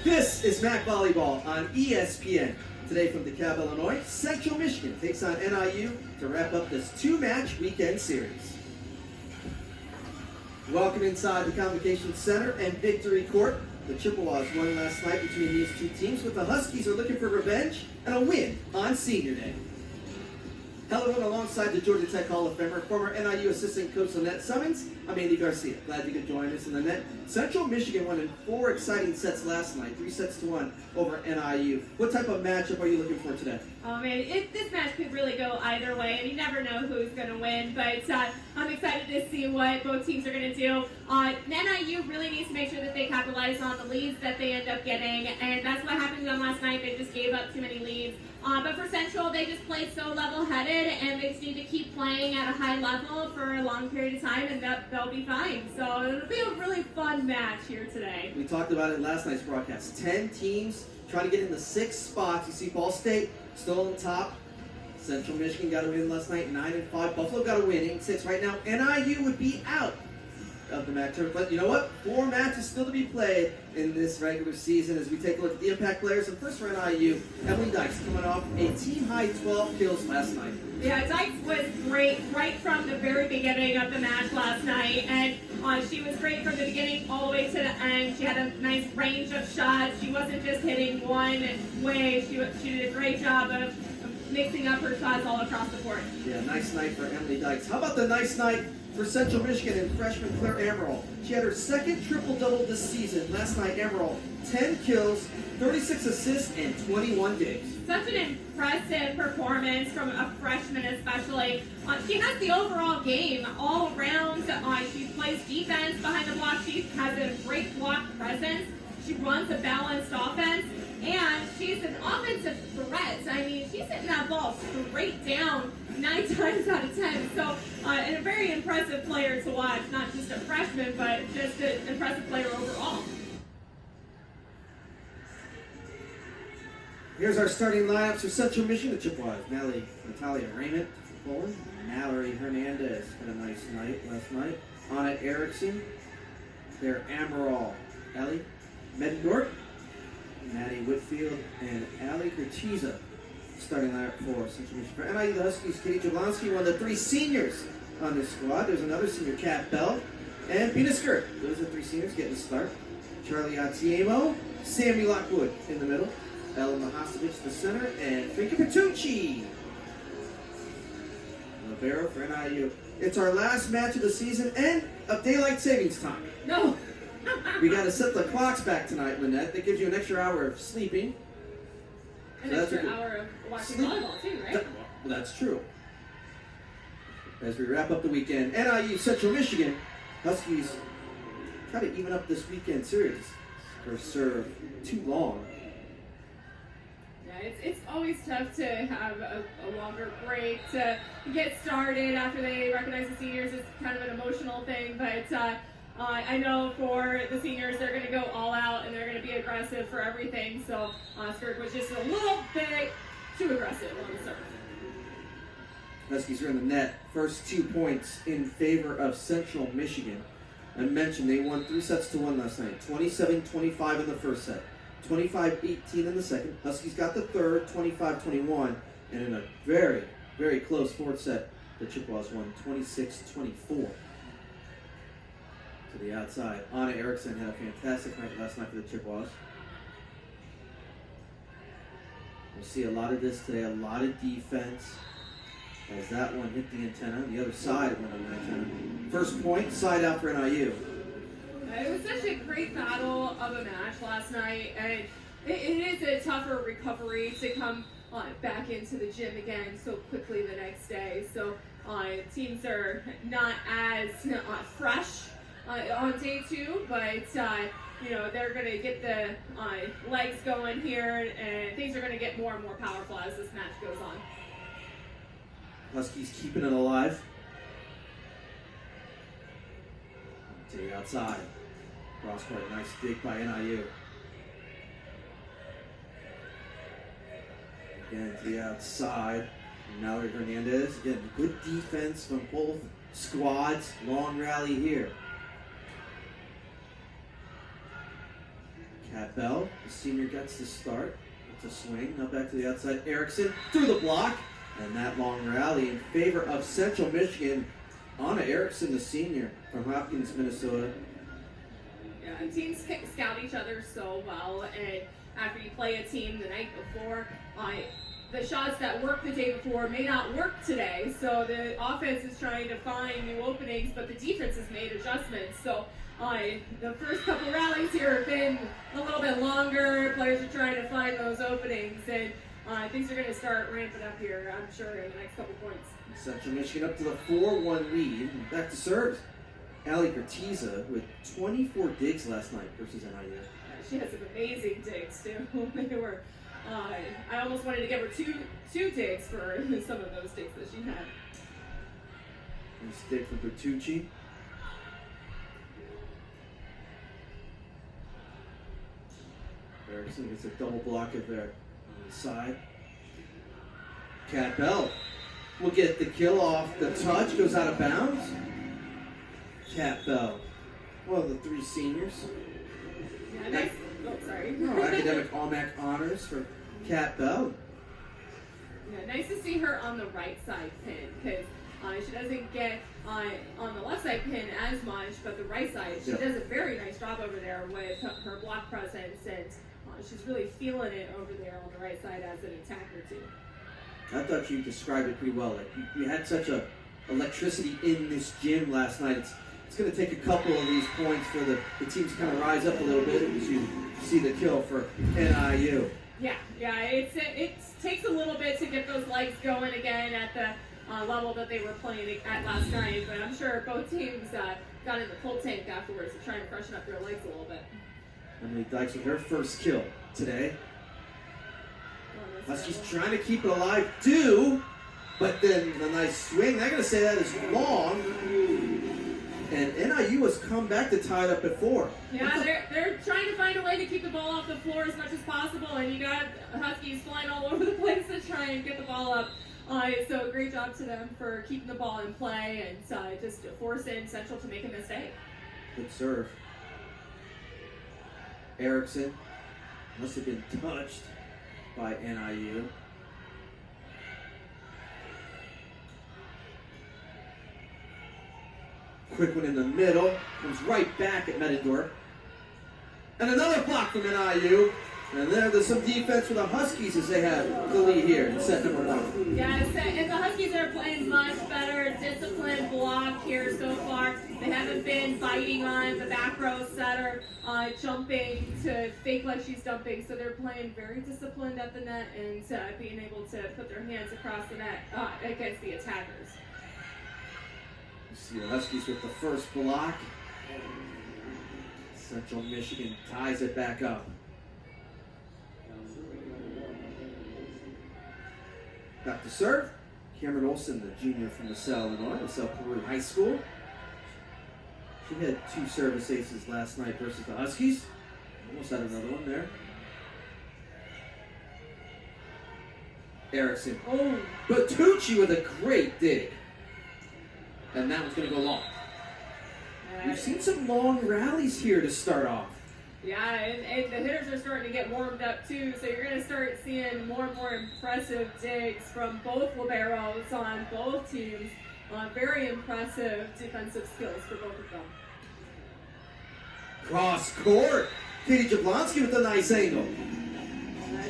This is MAC Volleyball on ESPN. Today from DeKalb, Illinois, Central Michigan takes on NIU to wrap up this two-match weekend series. Welcome inside the Convocation Center and Victory Court. The Chippewas won last night between these two teams, but the Huskies are looking for revenge and a win on Senior Day. Hello, alongside the Georgia Tech Hall of Famer, former NIU assistant coach Lynette Summons, I'm Andy Garcia. Glad you could join us in the net. Central Michigan won in 4 exciting sets last night, 3-1 over NIU. What type of matchup are you looking for today? Oh man, this match could really go either way, and you never know who's going to win, but I'm excited to see what both teams are going to do. NIU really needs to make sure that they capitalize on the leads that they end up getting, and that's what happened to them last night. They just gave up too many leads. But for Central, they just played so level-headed, and they just need to keep playing at a high level for a long period of time, and they'll be fine. So it'll be a really fun match here today. We talked about it in last night's broadcast. 10 teams trying to get in the 6 spots. You see Ball State still on top. Central Michigan got a win last night, 9-5. Buffalo got a win, 8-6. Right now, NIU would be out of the MAC tournament. But you know what? 4 matches still to be played in this regular season as we take a look at the impact players. And first for NIU, Emily Dykes coming off a team-high 12 kills last night. Yeah, Dykes was great right from the very beginning of the match last night, and she was great from the beginning all the way to the end. She had a nice range of shots. She wasn't just hitting one way. She did a great job of mixing up her shots all across the court. Yeah, nice night for Emily Dykes. How about the nice night for Central Michigan and freshman Iverson-Ammeraal? She had her second triple-double this season. Last night, Ammeraal, 10 kills, 36 assists, and 21 digs. Such an impressive performance from a freshman especially. She has the overall game all around. She plays defense behind the block. She has a great block presence. She runs a balanced offense. And she's an offensive threat. I mean, she's hitting that ball straight down 9 times out of 10. So, and a very impressive player to watch. Not just a freshman, but just an impressive player overall. Here's our starting lineups for Central Michigan. The Chippewas, Natalia Raymond, forward. Mallory Hernandez had a nice night last night. Anna Erickson. There, Ammeraal, Ellie Medendorf, Maddie Whitfield, and Allie Kurchiza starting lineup for Central Michigan. For NIU, the Huskies, Katie Jablonski, one of the 3 seniors on this squad. There's another senior, Kat Bell, and Pina Skirt. Those are 3 seniors getting the start. Charlie Atiemo, Sammy Lockwood in the middle, Ella Mahasevich the center, and Frankie Petucci. Libero for NIU. It's our last match of the season and of daylight savings time. No. We got to set the clocks back tonight, Lynette. That gives you an extra hour of sleeping. An extra hour of watching volleyball, too, right? Well, that's true. As we wrap up the weekend, NIU Central Michigan Huskies try to even up this weekend series or serve too long. Yeah, it's always tough to have a longer break to get started after they recognize the seniors. It's kind of an emotional thing, but I know for the seniors, they're going to go all out and they're going to be aggressive for everything. So Skirt was just a little bit too aggressive on the serve. Huskies are in the net. First 2 points in favor of Central Michigan. I mentioned they won 3-1 last night. 27-25 in the first set. 25-18 in the second. Huskies got the third, 25-21. And in a very, very close fourth set, the Chippewas won 26-24. To the outside. Anna Erickson had a fantastic night last night for the Chippewas. We'll see a lot of this today, a lot of defense. As that one hit the antenna, the other side went on the antenna. First point, side out for NIU. It was such a great battle of a match last night, and it is a tougher recovery to come back into the gym again so quickly the next day. So teams are not as fresh on day 2, but they're going to get the legs going here, and things are going to get more and more powerful as this match goes on. Huskies keeping it alive. To the outside. Cross court, nice dig by NIU. Again to the outside. Mallory Hernandez. Again, good defense from both squads. Long rally here. Cat Bell, the senior, gets to start. It's a swing. Now back to the outside. Erickson through the block. And that long rally in favor of Central Michigan. Anna Erickson, the senior from Hopkins, Minnesota. Yeah, teams scout each other so well. And after you play a team the night before, the shots that worked the day before may not work today. So the offense is trying to find new openings, but the defense has made adjustments. So the first couple rallies here have been a little bit longer. Players are trying to find those openings, and things are going to start ramping up here, I'm sure, in the next couple points. Central Michigan up to the 4-1 lead. Back to serves. Allie Corteza with 24 digs last night versus NIU. She has some amazing digs, too. They were, I almost wanted to give her two digs for some of those digs that she had. Nice dig from Bertucci. Erickson gets a double block of there on the side. Cat Bell will get the kill off the touch, goes out of bounds. Cat Bell, one of the three seniors. Yeah, nice. Oh, sorry. Academic Almac honors for Cat Bell. Yeah, nice to see her on the right side pin, because she doesn't get on the left side pin as much, but the right side, she does a very nice job over there with her block presence, and she's really feeling it over there on the right side as an attacker too. I thought you described it pretty well. Like you had such a electricity in this gym last night. It's going to take a couple of these points for the teams to kind of rise up a little bit as you see the kill for NIU. Yeah, it takes a little bit to get those legs going again at the level that they were playing at last night, but I'm sure both teams got in the full tank afterwards to try and freshen up their legs a little bit. Emily Dykes with her first kill today. Huskies trying to keep it alive too, but then a nice swing. They're going to say that is long. And NIU has come back to tie it up at 4. Yeah, they're trying to find a way to keep the ball off the floor as much as possible, and you got Huskies flying all over the place to try and get the ball up. So great job to them for keeping the ball in play and just forcing Central to make a mistake. Good serve. Erickson must have been touched by NIU. Quick one in the middle, comes right back at Metendorf. And another block from NIU. And there's some defense for the Huskies as they have the lead here in set number 1. Yes, and the Huskies are playing much better disciplined block here so far. They haven't been biting on the back row setter, jumping to fake like she's dumping. So they're playing very disciplined at the net and being able to put their hands across the net against the attackers. You see the Huskies with the first block. Central Michigan ties it back up. Back to serve. Cameron Olson, the junior from LaSalle, Illinois, LaSalle Peru High School. She had 2 service aces last night versus the Huskies. Almost had another one there. Erickson. Oh, Bertucci with a great dig. And that one's going to go long. We've seen some long rallies here to start off. Yeah, and the hitters are starting to get warmed up too, so you're going to start seeing more and more impressive digs from both liberos on both teams. Very impressive defensive skills for both of them. Cross court. Katie Jablonski with a nice angle.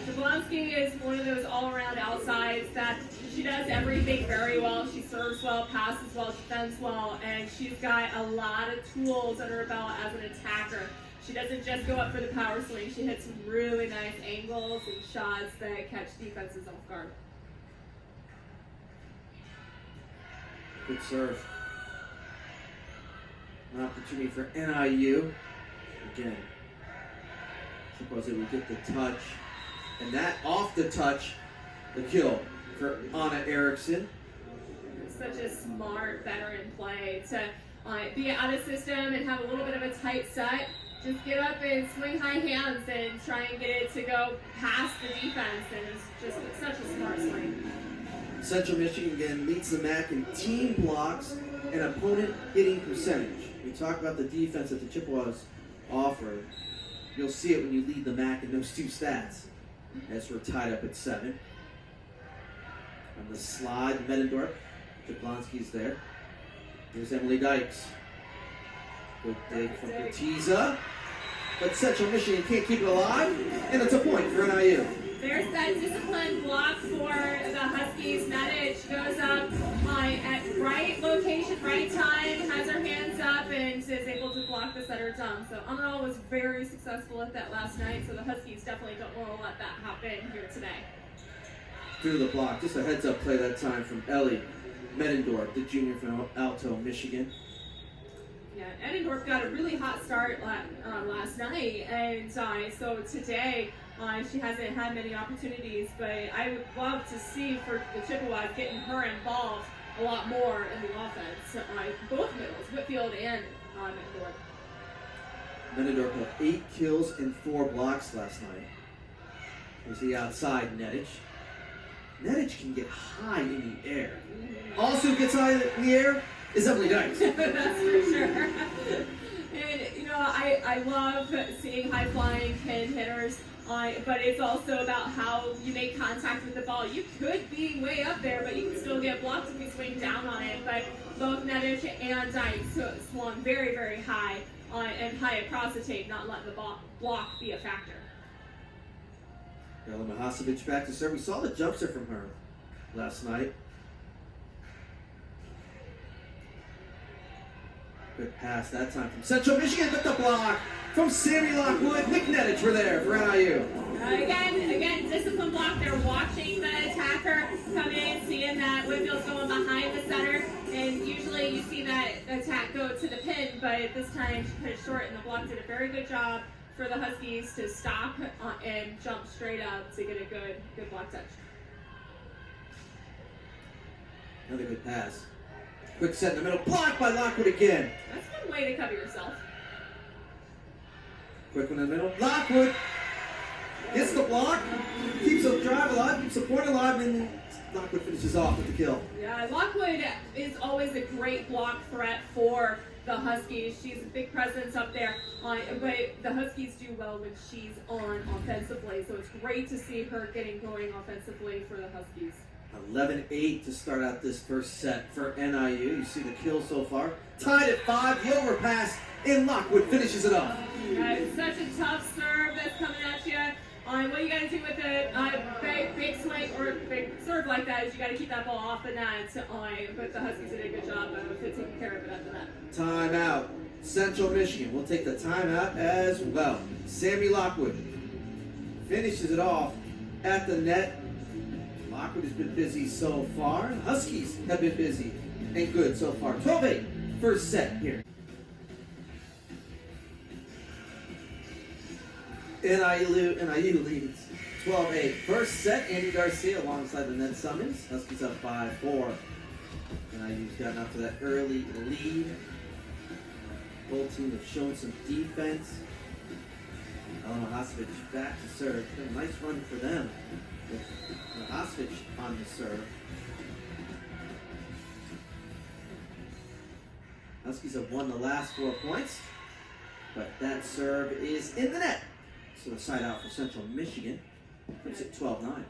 Jablonski is one of those all-around outsides that she does everything very well. She serves well, passes well, defends well, and she's got a lot of tools under her belt as an attacker. She doesn't just go up for the power swing. She hits some really nice angles and shots that catch defenses off guard. Good serve. An opportunity for NIU. Again, Chippewas able to get the touch. And that off the touch, the kill for Anna Erickson. Such a smart veteran play to be out of system and have a little bit of a tight set. Just get up and swing high hands and try and get it to go past the defense. And it's just such a smart swing. Central Michigan again leads the MAC in team blocks and opponent hitting percentage. We talk about the defense that the Chippewas offer. You'll see it when you lead the MAC in those two stats. As we're tied up at 7. On the slide, Medendorf. Jablonski's there. Here's Emily Dykes. Good dig from Katiza. But Central Michigan can't keep it alive. And it's a point for NIU. There's that disciplined block for the Huskies. Nedich goes up at right location, right time, has her hands up, and is able to block the setter dunk. So Ammeraal was very successful at that last night, so the Huskies definitely don't want to let that happen here today. Through the block. Just a heads-up play that time from Ellie Medendorf, the junior from Alto, Michigan. Yeah, Edendorf got a really hot start last night, and so today she hasn't had many opportunities, but I would love to see for the Chippewas getting her involved a lot more in the offense. Both middles, Whitfield and Medendorf. Medendorf had 8 kills and 4 blocks last night. There's the outside Nedich. Nedich can get high in the air. Also gets high in the air is Emily Dykes. That's for sure. And, you know, I love seeing high-flying pin hitters, but it's also about how you make contact with the ball. You could be way up there, but you can still get blocked if you swing down on it. But both Nedich and Dykes swung very, very high and high across the tape, not letting the block be a factor. Bella Mahasevic back to serve. We saw the jump serve from her last night. Good pass that time from Central Michigan, but the block from Sammy Lockwood. Nick Nedich were there for NIU. Again, discipline block. They're watching the attacker come in, seeing that Whitfield's going behind the center, and usually you see that attack go to the pin, but this time she put it short, and the block did a very good job for the Huskies to stop and jump straight up to get a good block touch. Another good pass. Quick set in the middle, blocked by Lockwood again. That's a good way to cover yourself. Quick one in the middle, Lockwood gets the block, keeps the drive alive, keeps the point alive, and Lockwood finishes off with the kill. Yeah, Lockwood is always a great block threat for the Huskies. She's a big presence up there, but the Huskies do well when she's on offensively, so it's great to see her getting going offensively for the Huskies. 11-8 to start out this first set for NIU. You see the kill so far. Tied at 5, the overpass, and Lockwood finishes it off. It's such a tough serve that's coming at you. What you got to do with a big swing or big serve like that is you got to keep that ball off the net. But the Huskies did a good job of taking care of it at the net. Timeout. Central Michigan will take the timeout as well. Sammy Lockwood finishes it off at the net. Lockwood has been busy so far. Huskies have been busy and good so far. 12-8, first set here. NIU leads 12-8. First set, Andy Garcia alongside the net Summons. Huskies up 5-4. NIU's gotten up to that early lead. Both teams have shown some defense. Ella Mahasevic back to serve. Been a nice run for them with Mahasevic on the serve. Huskies have won the last 4 points, but that serve is in the net. So the side out for Central Michigan puts it 12-9.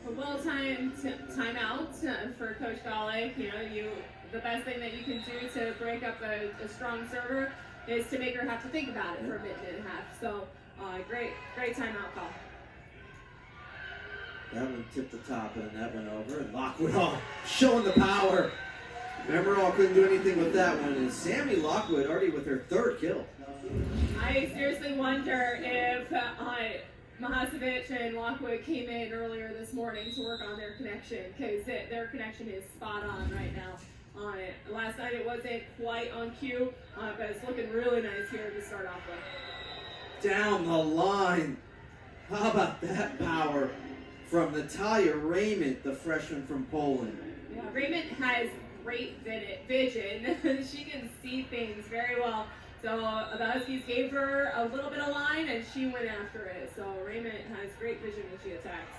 A well-timed timeout for Coach Gale. The best thing that you can do to break up a strong server is to make her have to think about it for a minute and a half. So great timeout call. That one tipped the top and that went over. And Lockwood showing the power. Ammeraal couldn't do anything with that one. And Sammy Lockwood already with her 3rd kill. I seriously wonder if Mahasevic and Lockwood came in earlier this morning to work on their connection, because their connection is spot on right now. Last night it wasn't quite on cue, but it's looking really nice here to start off with. Down the line. How about that power from Natalia Raymond, the freshman from Poland? Yeah, Raymond has great vision. She can see things very well. So the Huskies gave her a little bit of line, and she went after it. So Raymond has great vision when she attacks.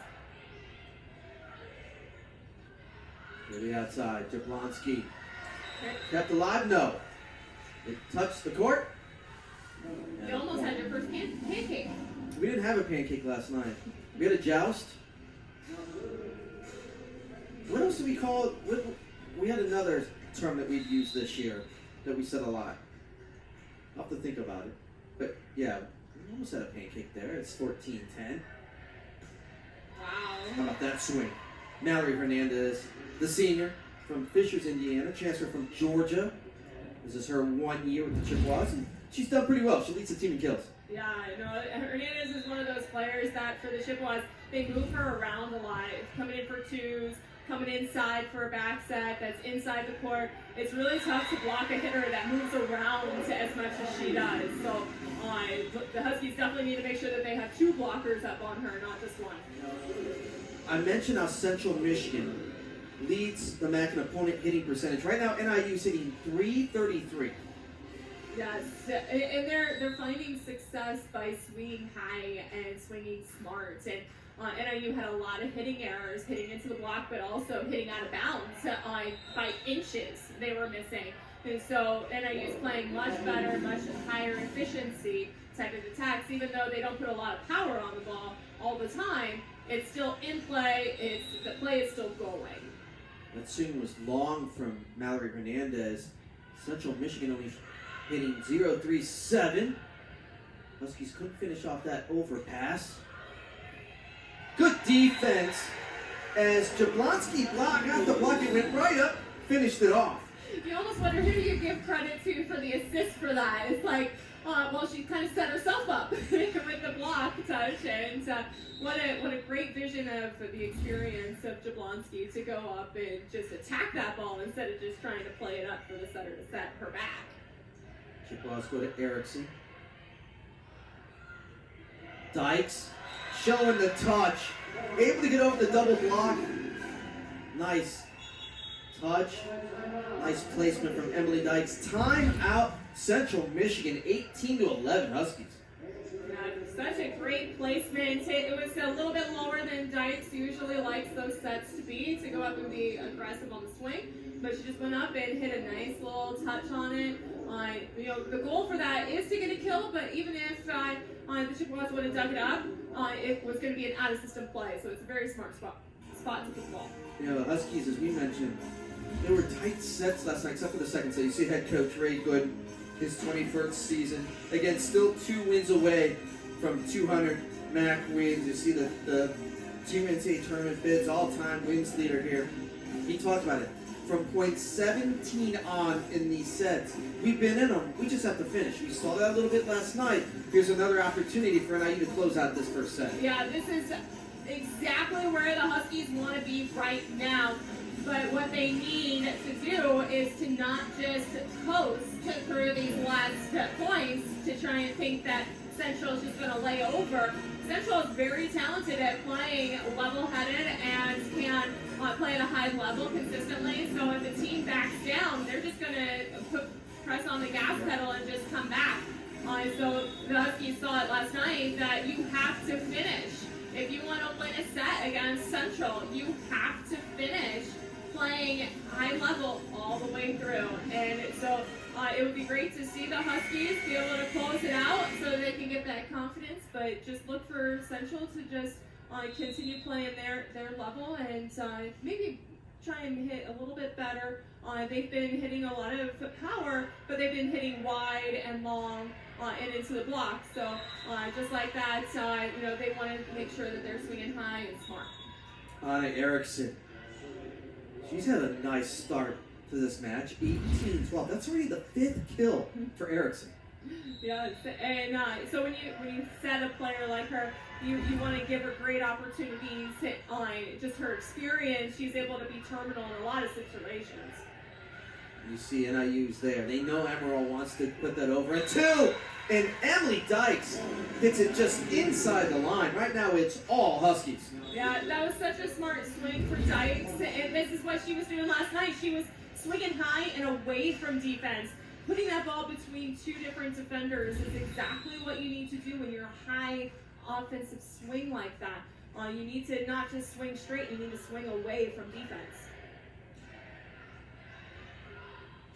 To the outside, Jablonski. Kept alive? No. It touched the court. You almost had your first pancake. We didn't have a pancake last night. We had a joust. What else do we call it? We had another term that we'd used this year that we said a lot. I'll have to think about it. But yeah, we almost had a pancake there. It's 14-10. Wow. How about that swing? Mallory Hernandez, the senior from Fishers, Indiana, transfer from Georgia. This is her 1 year with the Chippewas, and she's done pretty well. She leads the team in kills. Yeah, no, Hernandez is one of those players that for the Chippewas, they move her around a lot. Coming in for twos, coming inside for a back set that's inside the court. It's really tough to block a hitter that moves around as much as she does. So the Huskies definitely need to make sure that they have two blockers up on her, not just one. I mentioned how Central Michigan leads the MAC in opponent hitting percentage. Right now, NIU's hitting .333. Yes, and they're finding success by swinging high and swinging smart. And NIU had a lot of hitting errors, hitting into the block, but also hitting out of bounds by inches they were missing. And so NIU is playing much better, much higher efficiency type of attacks, even though they don't put a lot of power on the ball all the time. It's still in play. The play is still going. That swing was long from Mallory Hernandez. Central Michigan only hitting .037. Huskies couldn't finish off that overpass. Good defense as Jablonski got the block. It went right up, finished it off. You almost wonder who do you give credit to for the assist for that. It's like, well, she kind of set herself up with the block touch, and what a great vision of the experience of Jablonski to go up and just attack that ball instead of just trying to play it up for the setter to set her back. Chippewas go to Erickson. Dykes showing the touch. Able to get over the double block. Nice touch. Nice placement from Emily Dykes. Time out. Central Michigan, 18-11 Huskies. Yeah, such a great placement. It was a little bit lower than Dykes usually likes those sets to be, to go up and be aggressive on the swing. But she just went up and hit a nice little touch on it. The goal for that is to get a kill, but even if the Chippewas would have dug it up, it was going to be an out-of-system play. So it's a very smart spot to put the ball. The Huskies, as we mentioned, they were tight sets last night, except for the second set. You see head coach Ray Good, his 21st season. Again, still 2 wins away from 200 MAC wins. You see the Team NCAA tournament bids, all-time wins leader here. He talked about it. From point 17 on in these sets, we've been in them. We just have to finish. We saw that a little bit last night. Here's another opportunity for NIU to close out this first set. Yeah, this is exactly where the Huskies want to be right now. But what they need to do is to not just coast through these last points to try and think that Central is just going to lay over. Central is very talented at playing level-headed and can play at a high level consistently. So if the team backs down, they're just going to press on the gas pedal and just come back. So the Huskies saw it last night that you have to finish. If you want to win a set against Central, you have to finish playing high level all the way through. And so it would be great to see the Huskies be able to close it out so they can get that confidence, but just look for Central to just continue playing their level and maybe try and hit a little bit better. They've been hitting a lot of power, but they've been hitting wide and long and into the block. So just like that, they want to make sure that they're swinging high and smart. Anna Erickson. She's had a nice start to this match, 18-12. That's already the 5th kill for Erickson. Yeah, and so when you set a player like her, you want to give her great opportunities. Just her experience, she's able to be terminal in a lot of situations. You see NIU's there. They know Ammeraal wants to put that over a 2. And Emily Dykes hits it just inside the line. Right now it's all Huskies. Yeah, that was such a smart swing for Dykes. And this is what she was doing last night. She was swinging high and away from defense. Putting that ball between 2 different defenders is exactly what you need to do when you're a high offensive swing like that. You need to not just swing straight, you need to swing away from defense.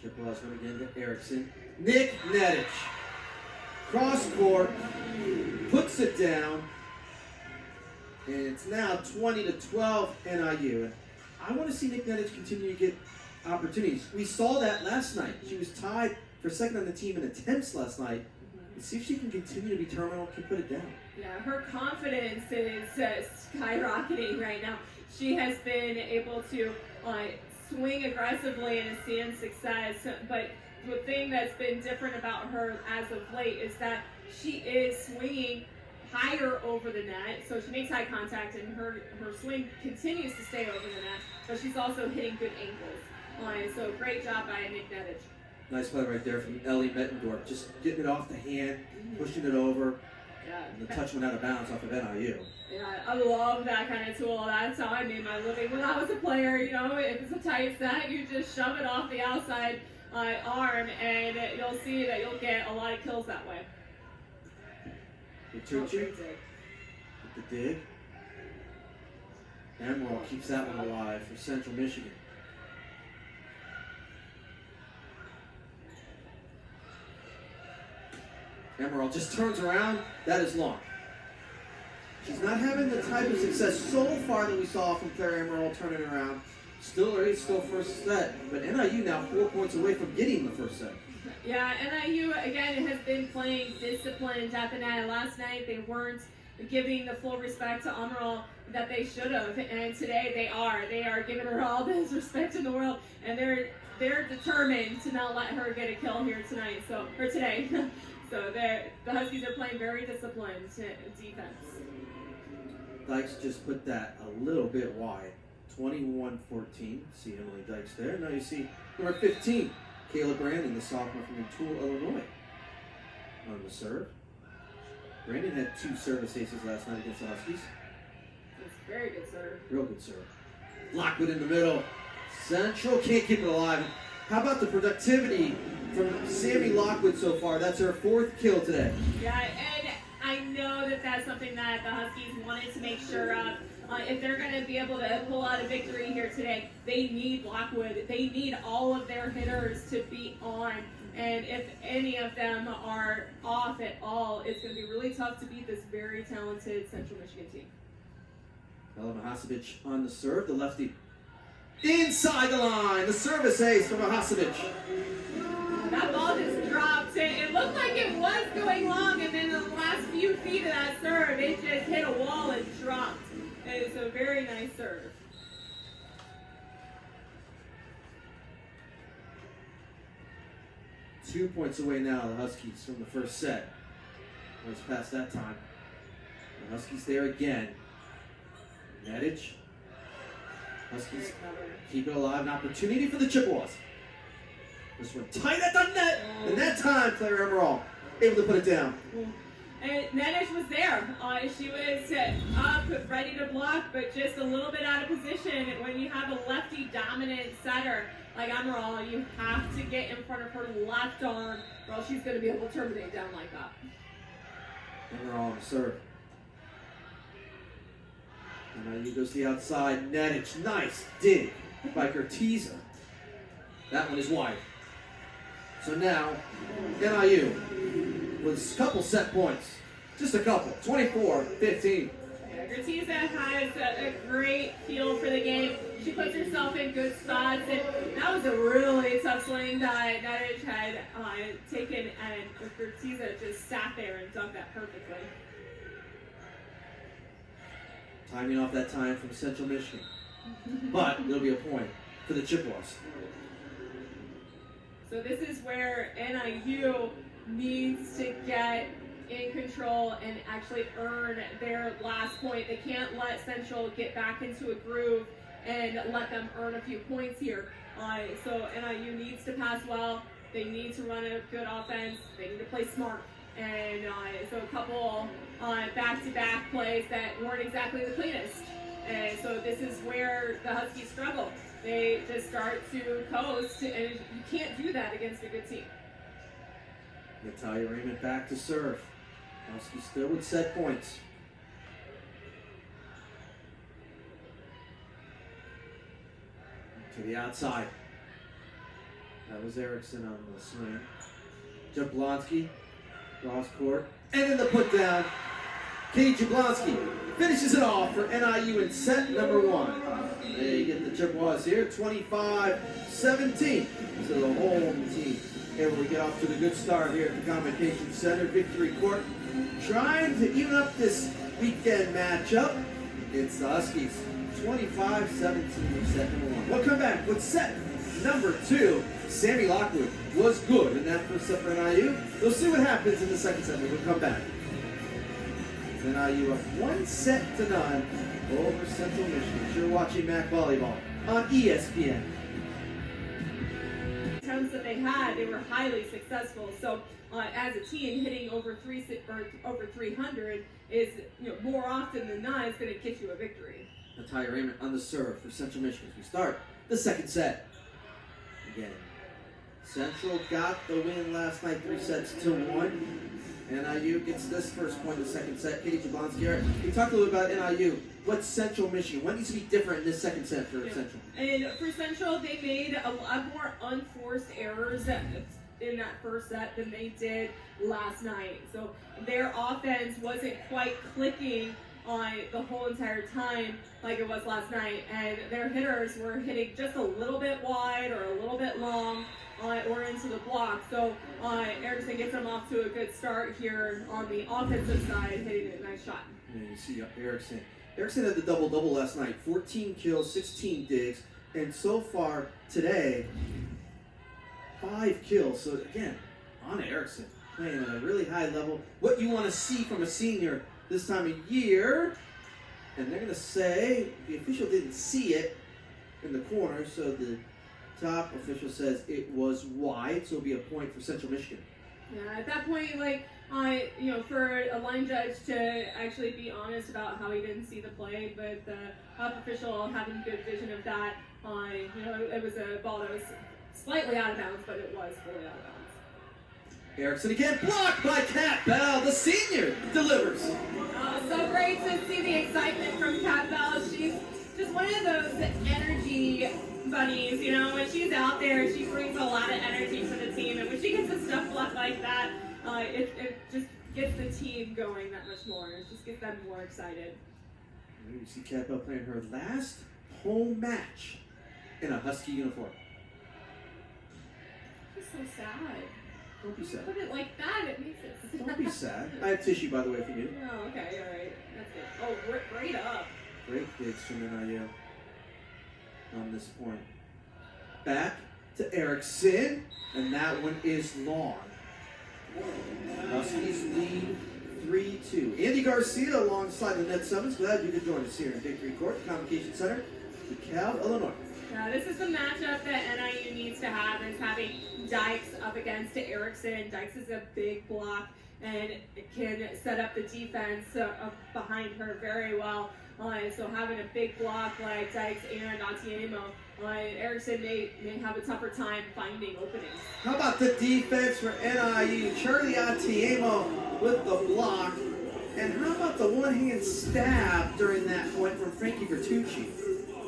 Chippewas going again to Erickson. Nick Nedich. Cross court, puts it down, and it's now 20-12 NIU. And I want to see Nick Nedich continue to get opportunities. We saw that last night. She was tied for second on the team in attempts last night. Let's see if she can continue to be terminal and put it down. Yeah, her confidence is skyrocketing right now. She has been able to swing aggressively and has seen success, but the thing that's been different about her as of late is that she is swinging higher over the net, so she makes eye contact and her swing continues to stay over the net, but she's also hitting good angles. So great job by Nick Nedich. Nice play right there from Ellie Mettendorf, just getting it off the hand, pushing it over, and the touch went out of bounds off of NIU. Yeah, I love that kind of tool. That's how I made my living when I was a player. You know, if it's a tight set, you just shove it off the outside arm, and you'll see that you'll get a lot of kills that way. Tucci with the dig. Ammeraal keeps that one alive for Central Michigan. Ammeraal just turns around. That is long. She's not having the type of success so far that we saw from Claire Ammeraal turning around. Still first set, but NIU now 4 points away from getting the first set. Yeah, NIU again has been playing disciplined at the net. Last night they weren't giving the full respect to Ammeraal that they should have, and today they are. They are giving her all the respect in the world, and they're determined to not let her get a kill here tonight. Or today. So the Huskies are playing very disciplined defense. Dykes just put that a little bit wide. 21-14. See Emily Dykes there. Now you see number 15, Kayla Brandon, the sophomore from Toole, Illinois, on the serve. Brandon had 2 service aces last night against the Huskies. It's very good serve. Real good serve. Lockwood in the middle. Central can't keep it alive. How about the productivity from Sammy Lockwood so far? That's her 4th kill today. Yeah, and I know that that's something that the Huskies wanted to make sure of. If they're going to be able to pull out a victory here today, they need Lockwood. They need all of their hitters to be on. And if any of them are off at all, it's going to be really tough to beat this very talented Central Michigan team. Ella Mahasevich on the serve, the lefty inside the line. The service ace from Mahasevich. That ball just dropped. It looked like it was going long, and then the last few feet of that serve, it just hit a wall and dropped. It's a very nice serve. Two points away now, the Huskies from the first set. It's past that time. The Huskies there again. Nedich. Huskies keep it alive. An opportunity for the Chippewas. This one tight at the net. And that time, Claire Ammeraal able to put it down. And Nedich was there. She was up, ready to block, but just a little bit out of position. When you have a lefty dominant setter like Ammeraal, you have to get in front of her left arm, or else she's going to be able to terminate down like that. Ammeraal on the serve. And now you go to the outside. Nedich, nice dig by Gertiza. That one is wide. So now, NIU with a couple set points. Just a couple. 24-15. Yeah, Gertiza has a great feel for the game. She puts herself in good spots, and that was a really tough swing that Nedich had taken, and Gertiza just sat there and dunked that perfectly. Timing off that time from Central Michigan. But it'll be a point for the Chippewas. So this is where NIU needs to get in control and actually earn their last point. They can't let Central get back into a groove and let them earn a few points here. So NIU needs to pass well. They need to run a good offense. They need to play smart. And so a couple back-to-back plays that weren't exactly the cleanest. And so this is where the Huskies struggle. They just start to coast, and you can't do that against a good team. Natalia Raymond back to serve. Huskies still with set points. To the outside. That was Erickson on the swing. Jablonski Cross court. And in the put down, Katie Jablonski finishes it off for NIU in set number 1. They get the Chippewas here, 25-17 to the home team. Able to get off to the good start here at the Convocation Center, Victory Court. Trying to even up this weekend matchup. It's the Huskies, 25-17 set number 1. We'll come back with set number 2. Sammy Lockwood was good in that first set for NIU. We'll see what happens in the second set when we come back. NIU up 1-0 over Central Michigan. You're watching MAC Volleyball on ESPN. Attempts that they had, they were highly successful. So as a team, hitting over 300 is, more often than not, is going to get you a victory. Natalia Raymond on the serve for Central Michigan as we start the second set. Again, Central got the win last night, 3-1. NIU gets this first point in the second set. Katie Jablonski. All right, we talked a little about NIU. What's Central Michigan? What needs to be different in this second set for Central? And for Central, they made a lot more unforced errors in that first set than they did last night. So their offense wasn't quite clicking on the whole entire time like it was last night, and their hitters were hitting just a little bit wide or a little bit long or into the block. So Erickson gets them off to a good start here on the offensive side, hitting a nice shot. Yeah, you see Erickson. Erickson had the double-double last night, 14 kills, 16 digs, and so far today, 5 kills. So again, on Erickson, playing at a really high level. What you want to see from a senior this time of year, and they're going to say the official didn't see it in the corner, so the top official says it was wide, so it'll be a point for Central Michigan. Yeah, at that point, for a line judge to actually be honest about how he didn't see the play, but the top official having good vision of that, it was a ball that was slightly out of bounds, but it was fully out of bounds. Erickson again, blocked by Kat Bell. The senior delivers. So great to see the excitement from Kat Bell. She's just one of those energy bunnies, when she's out there, she brings a lot of energy for the team, and when she gets the stuff blocked like that, it just gets the team going that much more. It just gets them more excited. You see Kat Bell playing her last home match in a Husky uniform. It's so sad. Don't be sad. Put it like that, it makes it sad. Don't be sad. I have tissue, by the way, if you need. Oh, okay, all right. That's good. Oh, right up. Great digs from NIU on this point. Back to Erickson, and that one is long. Huskies lead 3-2. Andy Garcia alongside the Net Summons. Glad you could join us here in Victory Court, Convocation Center, DeKalb, Illinois. This is the matchup that NIU needs to have, is having Dykes up against Erickson. Dykes is a big block and can set up the defense behind her very well. So having a big block like Dykes and Atiemo, Erickson may have a tougher time finding openings. How about the defense for NIU? Charlie Atiemo with the block. And how about the one-hand stab during that point from Frankie Bertucci?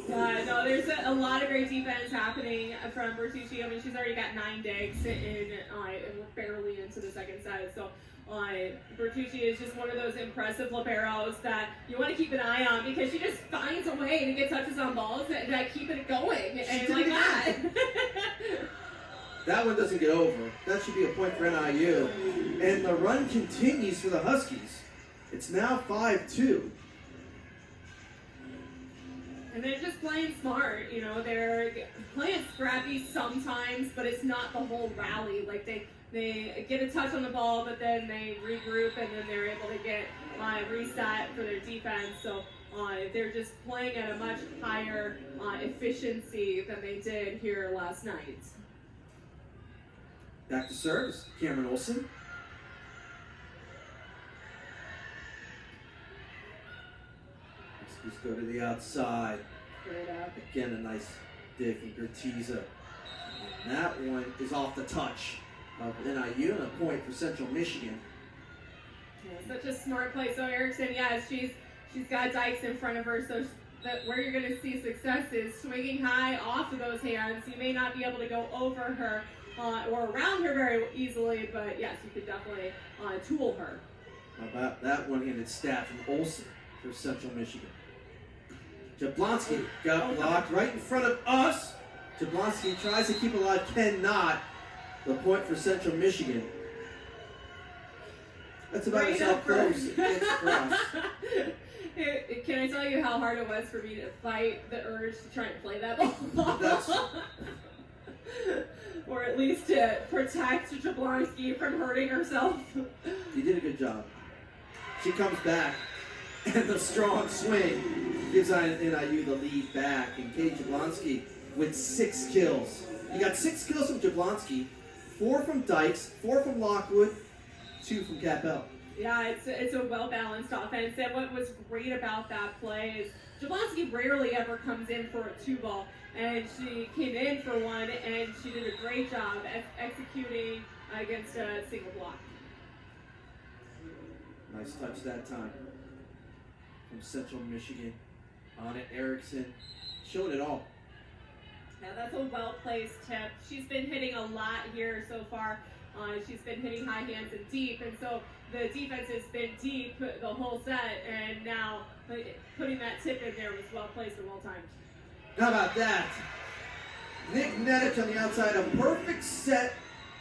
No, there's a lot of great defense happening from Bertucci. I mean, she's already got 9 digs, and we're barely into the second set. So Bertucci is just one of those impressive liberos that you want to keep an eye on, because she just finds a way to get touches on balls and keep it going. And like that. That one doesn't get over. That should be a point for NIU. And the run continues for the Huskies. It's now 5-2. And they're just playing smart, they're playing scrappy sometimes, but it's not the whole rally. Like they get a touch on the ball, but then they regroup, and then they're able to get reset for their defense. So they're just playing at a much higher efficiency than they did here last night. Back to service, Cameron Olsen. Let's go to the outside. Again, a nice dig from Gertiza. And that one is off the touch of NIU, and a point for Central Michigan. Yeah, such a smart play. So Erickson, she's got Dykes in front of her, so that where you're going to see success is swinging high off of those hands. You may not be able to go over her, or around her very easily, but yes, you could definitely tool her. How about that one-handed stab from Olsen for Central Michigan? Jablonski got blocked right in front of us. Jablonski tries to keep alive, cannot. The point for Central Michigan. That's about as how close it gets for us. Can I tell you how hard it was for me to fight the urge to try and play that ball? Or at least to protect Jablonski from hurting herself. You did a good job. She comes back, and the strong swing gives NIU the lead back. And Katie Jablonski with 6 kills. You got 6 kills from Jablonski, 4 from Dykes, 4 from Lockwood, 2 from Capel. Yeah, it's a well-balanced offense. And what was great about that play is Jablonski rarely ever comes in for a 2-ball. And she came in for one, and she did a great job executing against a single block. Nice touch that time from Central Michigan. On it, Erickson showed it all. Yeah, that's a well-placed tip. She's been hitting a lot here so far. She's been hitting high hands and deep, and so the defense has been deep the whole set, and now putting that tip in there was well-placed and well-timed. How about that? Nick Nedich on the outside, a perfect set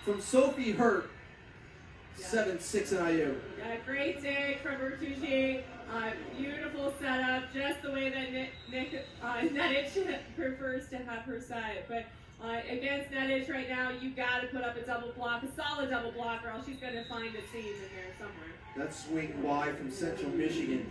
from Sophie Hurt. 7-6 NIU. Yeah, great dig from Bertucci. Beautiful setup, just the way that Nedich prefers to have her set. But against Nedich right now, you got to put up a double block, a solid double block, or else she's going to find a seam in there somewhere. That swing wide from Central Michigan.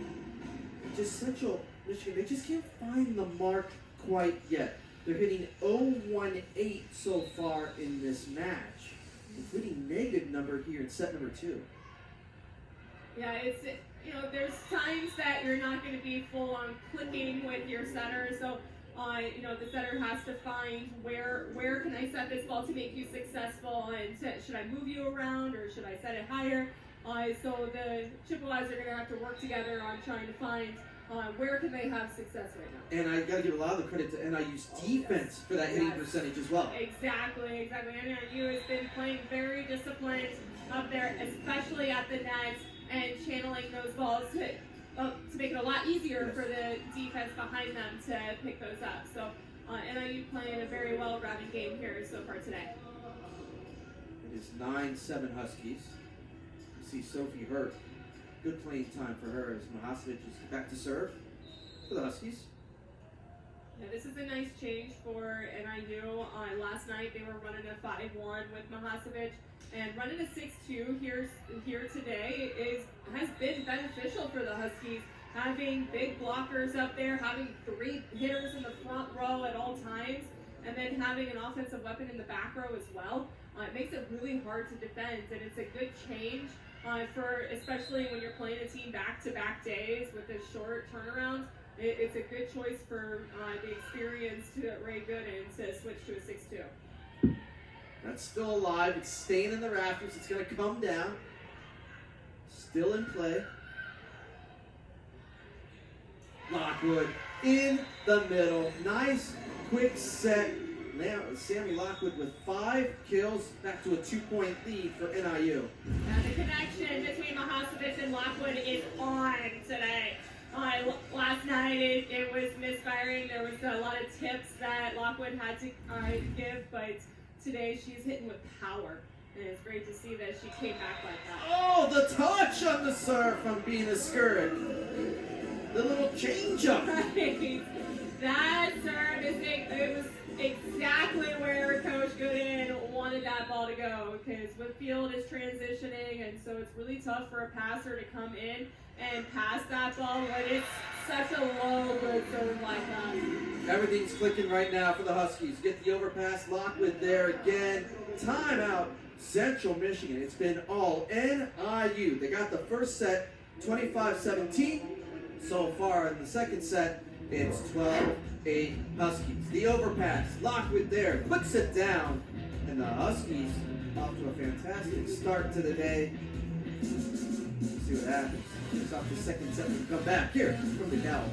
Just Central Michigan, they just can't find the mark quite yet. They're hitting 0-1-8 so far in this match, including negative number here in set number 2. Yeah, there's times that you're not going to be full on clicking with your setter, so the setter has to find where can I set this ball to make you successful, and should I move you around or should I set it higher? So the Chippewas are going to have to work together on trying to find where can they have success right now. And I got to give a lot of the credit to NIU's defense for that hitting percentage as well. Exactly. NIU has been playing very disciplined up there, especially at the net, and channeling those balls to make it a lot easier for the defense behind them to pick those up. So NIU playing a very well-rounded game here so far today. It is 9-7 Huskies. You see Sophie Hurt. Good playing time for her as Mahasevic is back to serve for the Huskies. Yeah, this is a nice change for NIU. Last night they were running a 5-1 with Mahasevic, and running a 6-2 here today has been beneficial for the Huskies. Having big blockers up there, having 3 hitters in the front row at all times, and then having an offensive weapon in the back row as well. It makes it really hard to defend, and it's a good change for especially when you're playing a team back-to-back days with a short turnaround. It's a good choice for the experienced Ray Gooden to switch to a 6-2. That's still alive. It's staying in the rafters. It's going to come down. Still in play. Lockwood in the middle. Nice, quick set. Now, Sammy Lockwood with 5 kills, back to a 2-point lead for NIU. The connection between Mahasevic and Lockwood is on today. Last night it was misfiring. There was a lot of tips that Lockwood had to give, but today she's hitting with power. And it's great to see that she came back like that. Oh, the touch on the serve from Bina Skirt. The little change-up. Right. That serve it was exactly where Coach Gooden wanted that ball to go, because Whitfield is transitioning, and so it's really tough for a passer to come in and pass that ball when it's such a low good serve like that. Everything's clicking right now for the Huskies. Get the overpass. Lockwood there again. Timeout, Central Michigan. It's been all NIU. They got the first set 25-17. So far in the second set, it's 12-8 Huskies. The overpass, Lockwood there, puts it down. And the Huskies off to a fantastic start to the day. Let's see what happens. It's off the second set when we come back here from the Cal.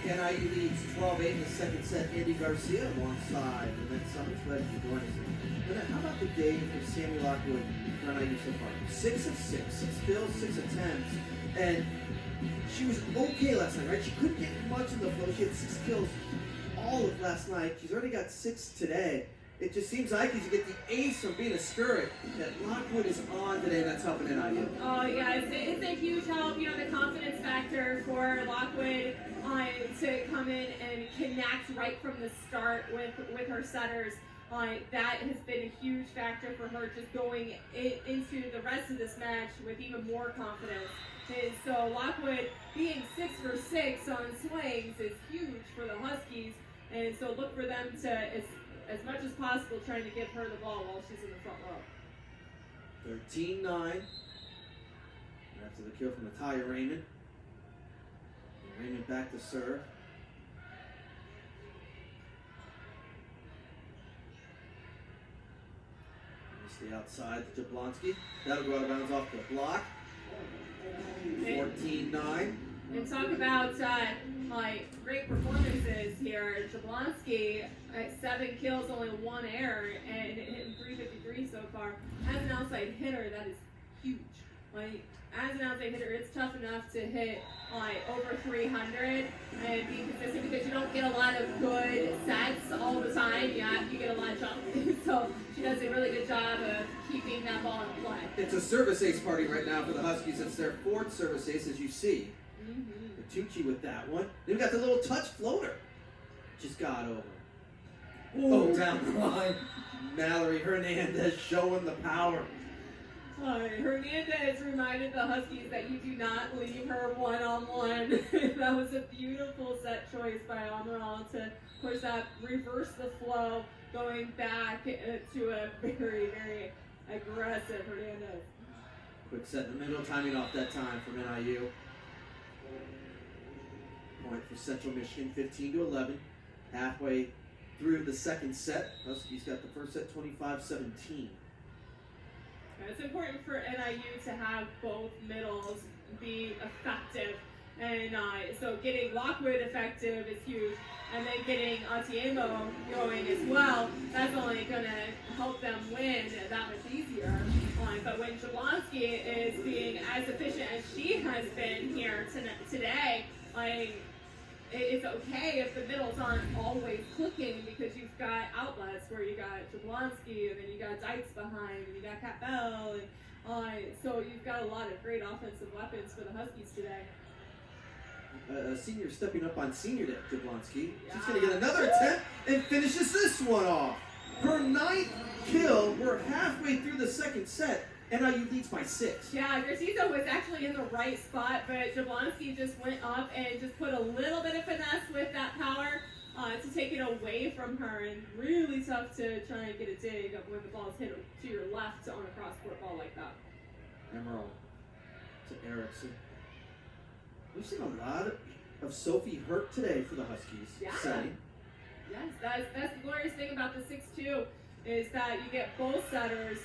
NIU leads 12-8 in the second set. Andy Garcia alongside the next Summits ready to join us. And then how about the day for Sammy Lockwood for NIU so far? 6 of 6, 6 kills, 6 attempts, and she was okay last night, right? She couldn't get much in the flow. She had 6 kills all of last night. She's already got 6 today. It just seems like as you get the ace from being a Skurrick, that Lockwood is on today, and that's helping NIU. Oh, yeah, it's a huge help, you know, the confidence factor for Lockwood to come in and connect right from the start with her setters. That has been a huge factor for her just going into the rest of this match with even more confidence. And so Lockwood being 6 for 6 on swings is huge for the Huskies, and so look for them to, as much as possible, trying to give her the ball while she's in the front row. 13-9. After the kill from Natalia Raymond. Raymond back to serve. Missed the outside to Jablonski. That'll go out of bounds off the block. 14-9. And talk about great performances here. Jablonski, 7 kills, only 1 error, and hitting 353 so far. As an outside hitter, that is huge. As an outside hitter, it's tough enough to hit over 300 and be consistent because you don't get a lot of good sets all the time. You get a lot of jump. So she does a really good job of keeping that ball in play. It's a service ace party right now for the Huskies. It's their 4th service ace, as you see. Tucci with that one. Then we got the little touch floater. Just got over. Oh, down the line. Mallory Hernandez showing the power. Hernandez reminded the Huskies that you do not leave her one-on-one. That was a beautiful set choice by Ammeraal to push that, reverse the flow, going back to a very, very aggressive Hernandez. Quick set in the middle, timing off that time from NIU. Point for Central Michigan, 15-11. Halfway through the second set. Huskies got the first set 25-17. It's important for NIU to have both middles be effective. And so getting Lockwood effective is huge. And then getting Atiemo going as well, that's only going to help them win that much easier. But when Jablonski is being as efficient as she has been here today, it's okay if the middles aren't always clicking because you've got outlets where you got Jablonski and then you got Dykes behind and you got Cat Bell. And so you've got a lot of great offensive weapons for the Huskies today. Senior stepping up on senior day, Jablonski. She's going to get another attempt and finishes this one off. Her 9th kill. We're halfway through the second set. NIU leads by 6. Yeah, Garcia was actually in the right spot, but Jablonski just went up and just put a little bit of finesse with that power to take it away from her, and really tough to try and get a dig up when the ball's hit to your left on a cross-court ball like that. Emerald to Erickson. We've seen a lot of Sophie Hurt today for the Huskies. Yeah. Setting. Yes, that's the glorious thing about the 6-2 is that you get both setters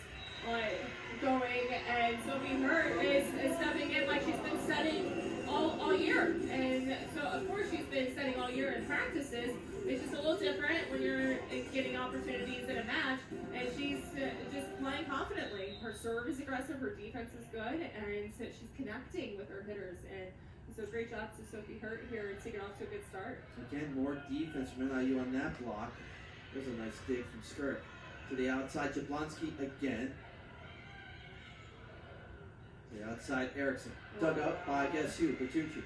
going, and Sophie Hurt is stepping in like she's been setting all year. And so, of course, she's been setting all year in practices. It's just a little different when you're getting opportunities in a match, and she's just playing confidently. Her serve is aggressive, her defense is good, and so she's connecting with her hitters. And so great job to Sophie Hurt here to get off to a good start. Again, more defense from NIU on that block. There's a nice dig from Skurrick. To the outside, Jablonski again. To the outside, Erickson. Dug up by, guess who? Bertucci.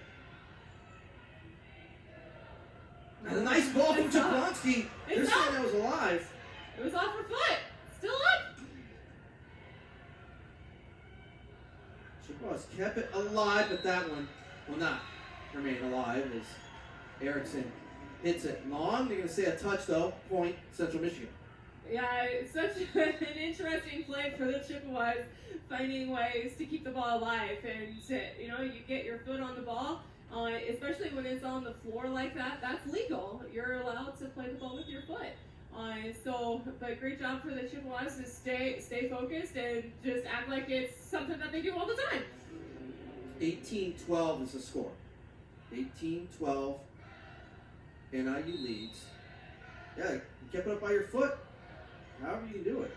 And a nice ball from Jablonski. They're saying that was alive. It was off her foot. Still up. Chippewas kept it alive, but that one will not remain alive as Erickson hits it long. They're going to say a touch, though. Point, Central Michigan. Yeah, it's such an interesting play for the Chippewas, finding ways to keep the ball alive. And, you get your foot on the ball, especially when it's on the floor like that, that's legal. You're allowed to play the ball with your foot. But great job for the Chippewas to stay focused and just act like it's something that they do all the time. 18-12 is the score. 18-12. NIU leads. Yeah, you kept it up by your foot. However you can do it.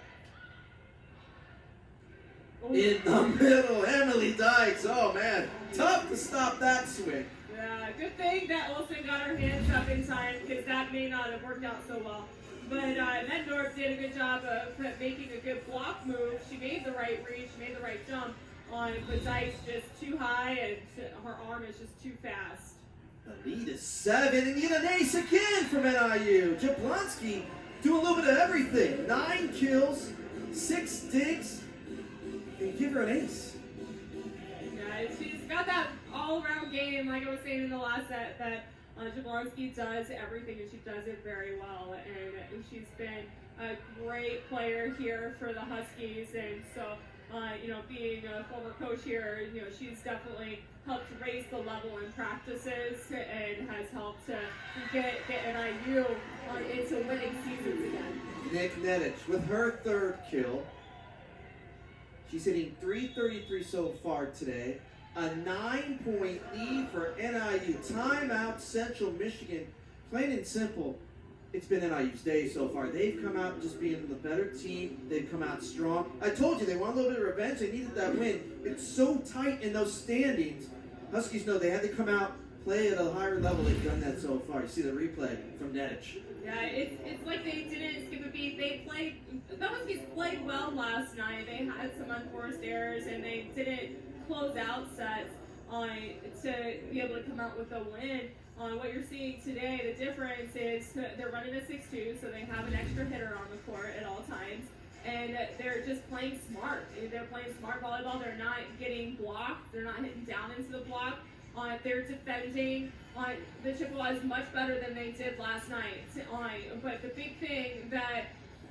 Ooh. In the middle, Emily Dykes. Oh man, tough to stop that swing. Yeah, good thing that Olsen got her hands up in time because that may not have worked out so well. But Mendorf did a good job of making a good block move. She made the right reach, made the right jump on, but Dykes just too high and her arm is just too fast. The lead is 7, and you get an ace again from NIU. Jablonski doing a little bit of everything. 9 kills, 6 digs, and give her an ace. Yeah, she's got that all-around game, like I was saying in the last set, that Jablonski does everything, and she does it very well. And she's been a great player here for the Huskies, and so, being a former coach here, she's definitely helped raise the level in practices and has helped to get NIU into winning seasons again. Nick Nedich with her 3rd kill. She's hitting .333 so far today. A 9-point lead for NIU. Timeout, Central Michigan. Plain and simple, it's been NIU's day so far. They've come out just being the better team. They've come out strong. I told you, they want a little bit of revenge. They needed that win. It's so tight in those standings. Huskies know they had to come out, play at a higher level. They've done that so far. You see the replay from Nedich. Yeah, it's like they didn't skip a beat. The Huskies played well last night. They had some unforced errors, and they didn't close out sets to be able to come out with a win. What you're seeing today, the difference is they're running a 6-2, so they have an extra hitter on the court at all times. And they're just playing smart. They're playing smart volleyball. They're not getting blocked. They're not hitting down into the block. They're defending the Chippewas much better than they did last night. But the big thing that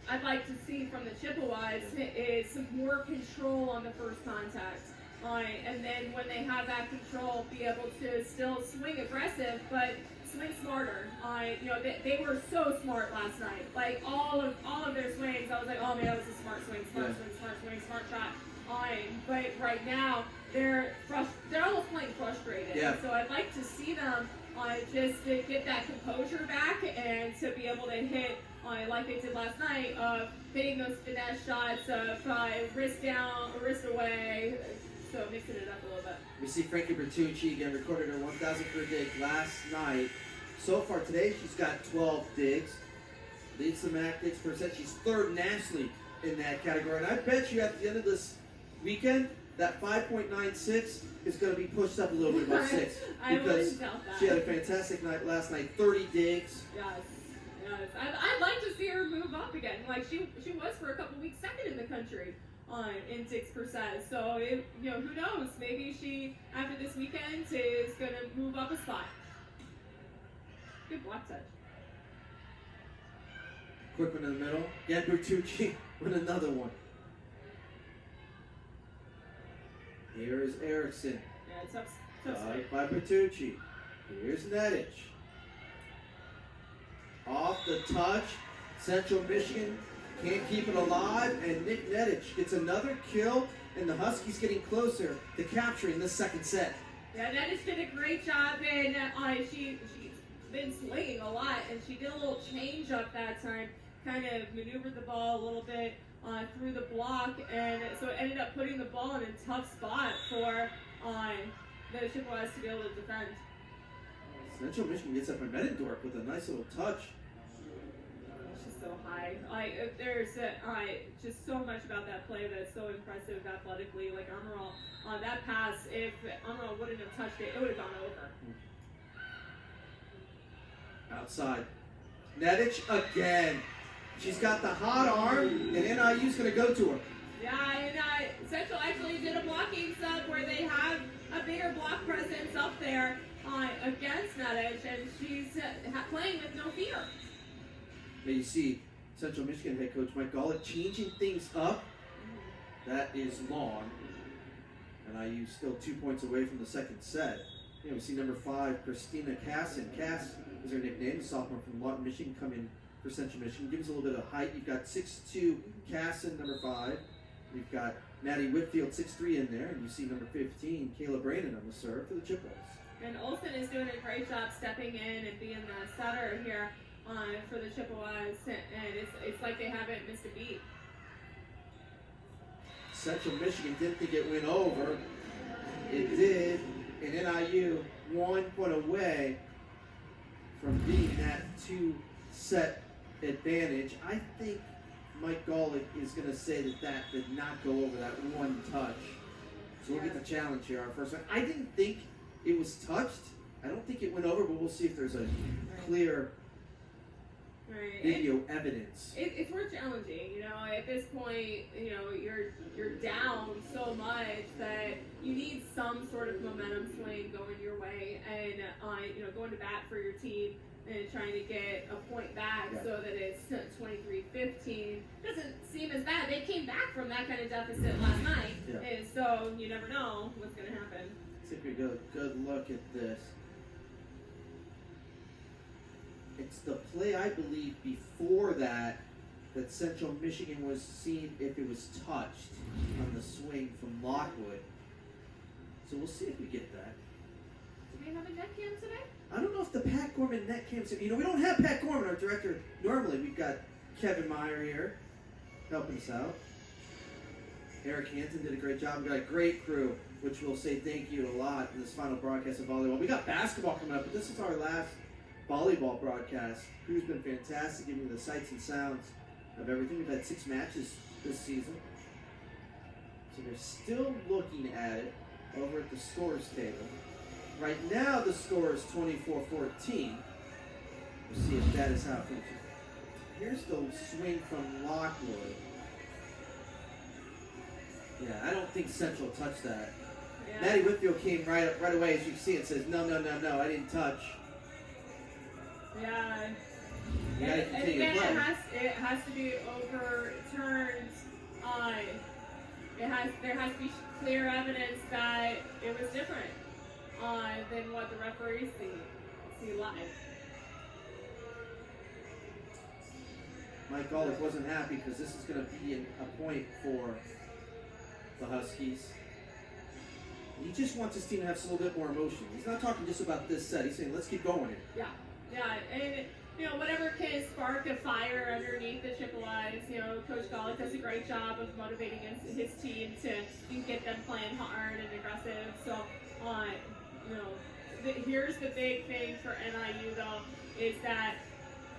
I'd like to see from the Chippewas is some more control on the first contact. And then when they have that control, be able to still swing aggressive, but swing smarter. They were so smart last night. Like all of their swings, I was like, oh man, that was a smart swing, smart swing, smart shot. But right now they're almost playing frustrated. Yeah. So I'd like to see them just to get that composure back and to be able to hit like they did last night, hitting those finesse shots of wrist down, wrist away. So mixing it up a little bit. We see Frankie Bertucci again recorded her 1,000 per dig last night. So far today, she's got 12 digs. Leads the MAC digs percent. She's 3rd nationally in that category. And I bet you at the end of this weekend, that 5.96 is going to be pushed up a little bit above 6. I Because wouldn't doubt that. she had a fantastic night last night. 30 digs. Yes. I'd like to see her move up again. Like she was for a couple weeks 2nd in the country in digs percent. So who knows? Maybe she after this weekend is going to move up a spot. Good block touch. Quick one in the middle. Yeah, Bertucci with another one. Here is Erickson. Yeah, tough swing. By Bertucci. Here's Nedich. Off the touch. Central Michigan can't keep it alive, and Nick Nedich gets another kill, and the Huskies getting closer to capturing this 2nd set. Yeah, Nedich did a great job, and she's been swinging a lot, and she did a little change up that time, kind of maneuvered the ball a little bit through the block, and so it ended up putting the ball in a tough spot for the Chippewas to be able to defend. Central Michigan gets up in Medendorf with a nice little touch. She's so high. There's just so much about that play that's so impressive athletically. Like Ammeraal, on that pass, if Ammeraal wouldn't have touched it, it would have gone over. Outside. Nedich again. She's got the hot arm, and NIU's going to go to her. Yeah, and Central actually did a blocking sub where they have a bigger block presence up there against Nedich, and she's playing with no fear. Now you see Central Michigan head coach Mike Golick changing things up. That is long. NIU still 2 points away from the 2nd set. We see number 5, Christina Casson. Cass is her nickname, a sophomore from Lawton, Michigan, come in for Central Michigan. Gives a little bit of height. You've got 6'2" Casson, number 5. You've got Maddie Whitfield, 6'3" in there, and you see number 15, Kayla Brandon on the serve for the Chippewas. And Olsen is doing a great job stepping in and being the setter here for the Chippewas, and it's like they haven't missed a beat. Central Michigan didn't think it went over. It did, and NIU 1 point away from beating that 2-set advantage. I think Mike Golick is going to say that did not go over that one touch. So we'll get the challenge here, our first one. I didn't think it was touched. I don't think it went over, but we'll see if there's a clear video evidence. It's more challenging, you know. At this point, you know, you're down so much that you need some sort of momentum swing going your way, and you know, going to bat for your team and trying to get a point back so that it's 23-15 doesn't seem as bad. They came back from that kind of deficit last night, and so you never know what's going to happen. Let's take a good look at this. It's the play, I believe, before that Central Michigan was seeing if it was touched on the swing from Lockwood. So we'll see if we get that. Do we have a net cam today? I don't know if the Pat Gorman net cam's... You know, we don't have Pat Gorman, our director. Normally, we've got Kevin Meyer here helping us out. Eric Hansen did a great job. We've got a great crew, which we'll say thank you a lot in this final broadcast of volleyball. We got basketball coming up, but this is our last volleyball broadcast. Crew's been fantastic, giving you the sights and sounds of everything. We've had 6 matches this season. So they're still looking at it over at the scores table. Right now, the score is 24-14. We'll see if that is how it finishes. Here's the swing from Lockwood. Yeah, I don't think Central touched that. Yeah. Maddie Whitfield came right away, as you can see, and says, no, I didn't touch. Yeah. And again, it has to be overturned. There has to be clear evidence that it was different than what the referees see live. Mike Golick wasn't happy because this is going to be a point for the Huskies. He just wants his team to have a little bit more emotion. He's not talking just about this set. He's saying, let's keep going here. Yeah, and you know, whatever can spark a fire underneath the Chippewas, you know, Coach Golick does a great job of motivating his team to get them playing hard and aggressive. So, you know, here's the big thing for NIU though, is that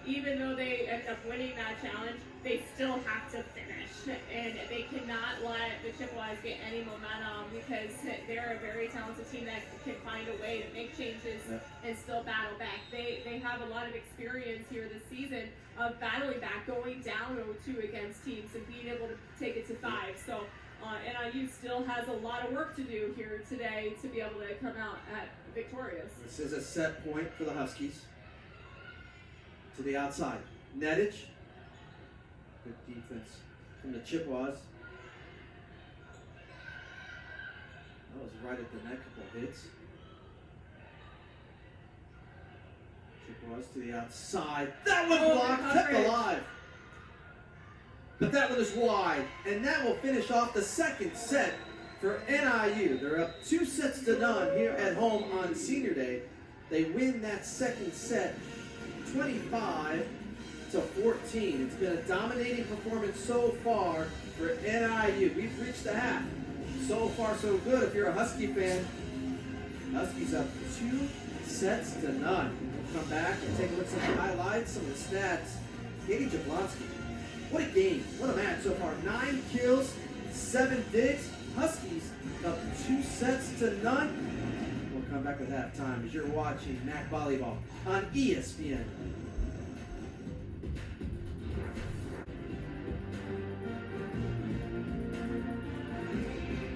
even though they end up winning that challenge, they still have to finish, and they cannot let the Chippewas get any momentum because they're a very talented team that can find a way to make changes and still battle back. They have a lot of experience here this season of battling back, going down 0-2 against teams and being able to take it to 5. So NIU still has a lot of work to do here today to be able to come out victorious. This is a set point for the Huskies. To the outside. Nettage. Good defense from the Chippewas. That was right at the neck, couple hits. Chippewas to the outside. That one blocked, kept alive. But that one is wide. And that will finish off the second set for NIU. They're up 2-0 here at home on Senior Day. They win that second set 25-14. It's been a dominating performance so far for NIU. We've reached the half. So far, so good. If you're a Husky fan, Huskies up 2-0. We'll come back and take a look at some of the highlights, some of the stats. Katie Jablonski, what a game. What a match so far. 9 kills, 7 digs. Huskies up 2-0. We'll come back with halftime as you're watching MAC Volleyball on ESPN.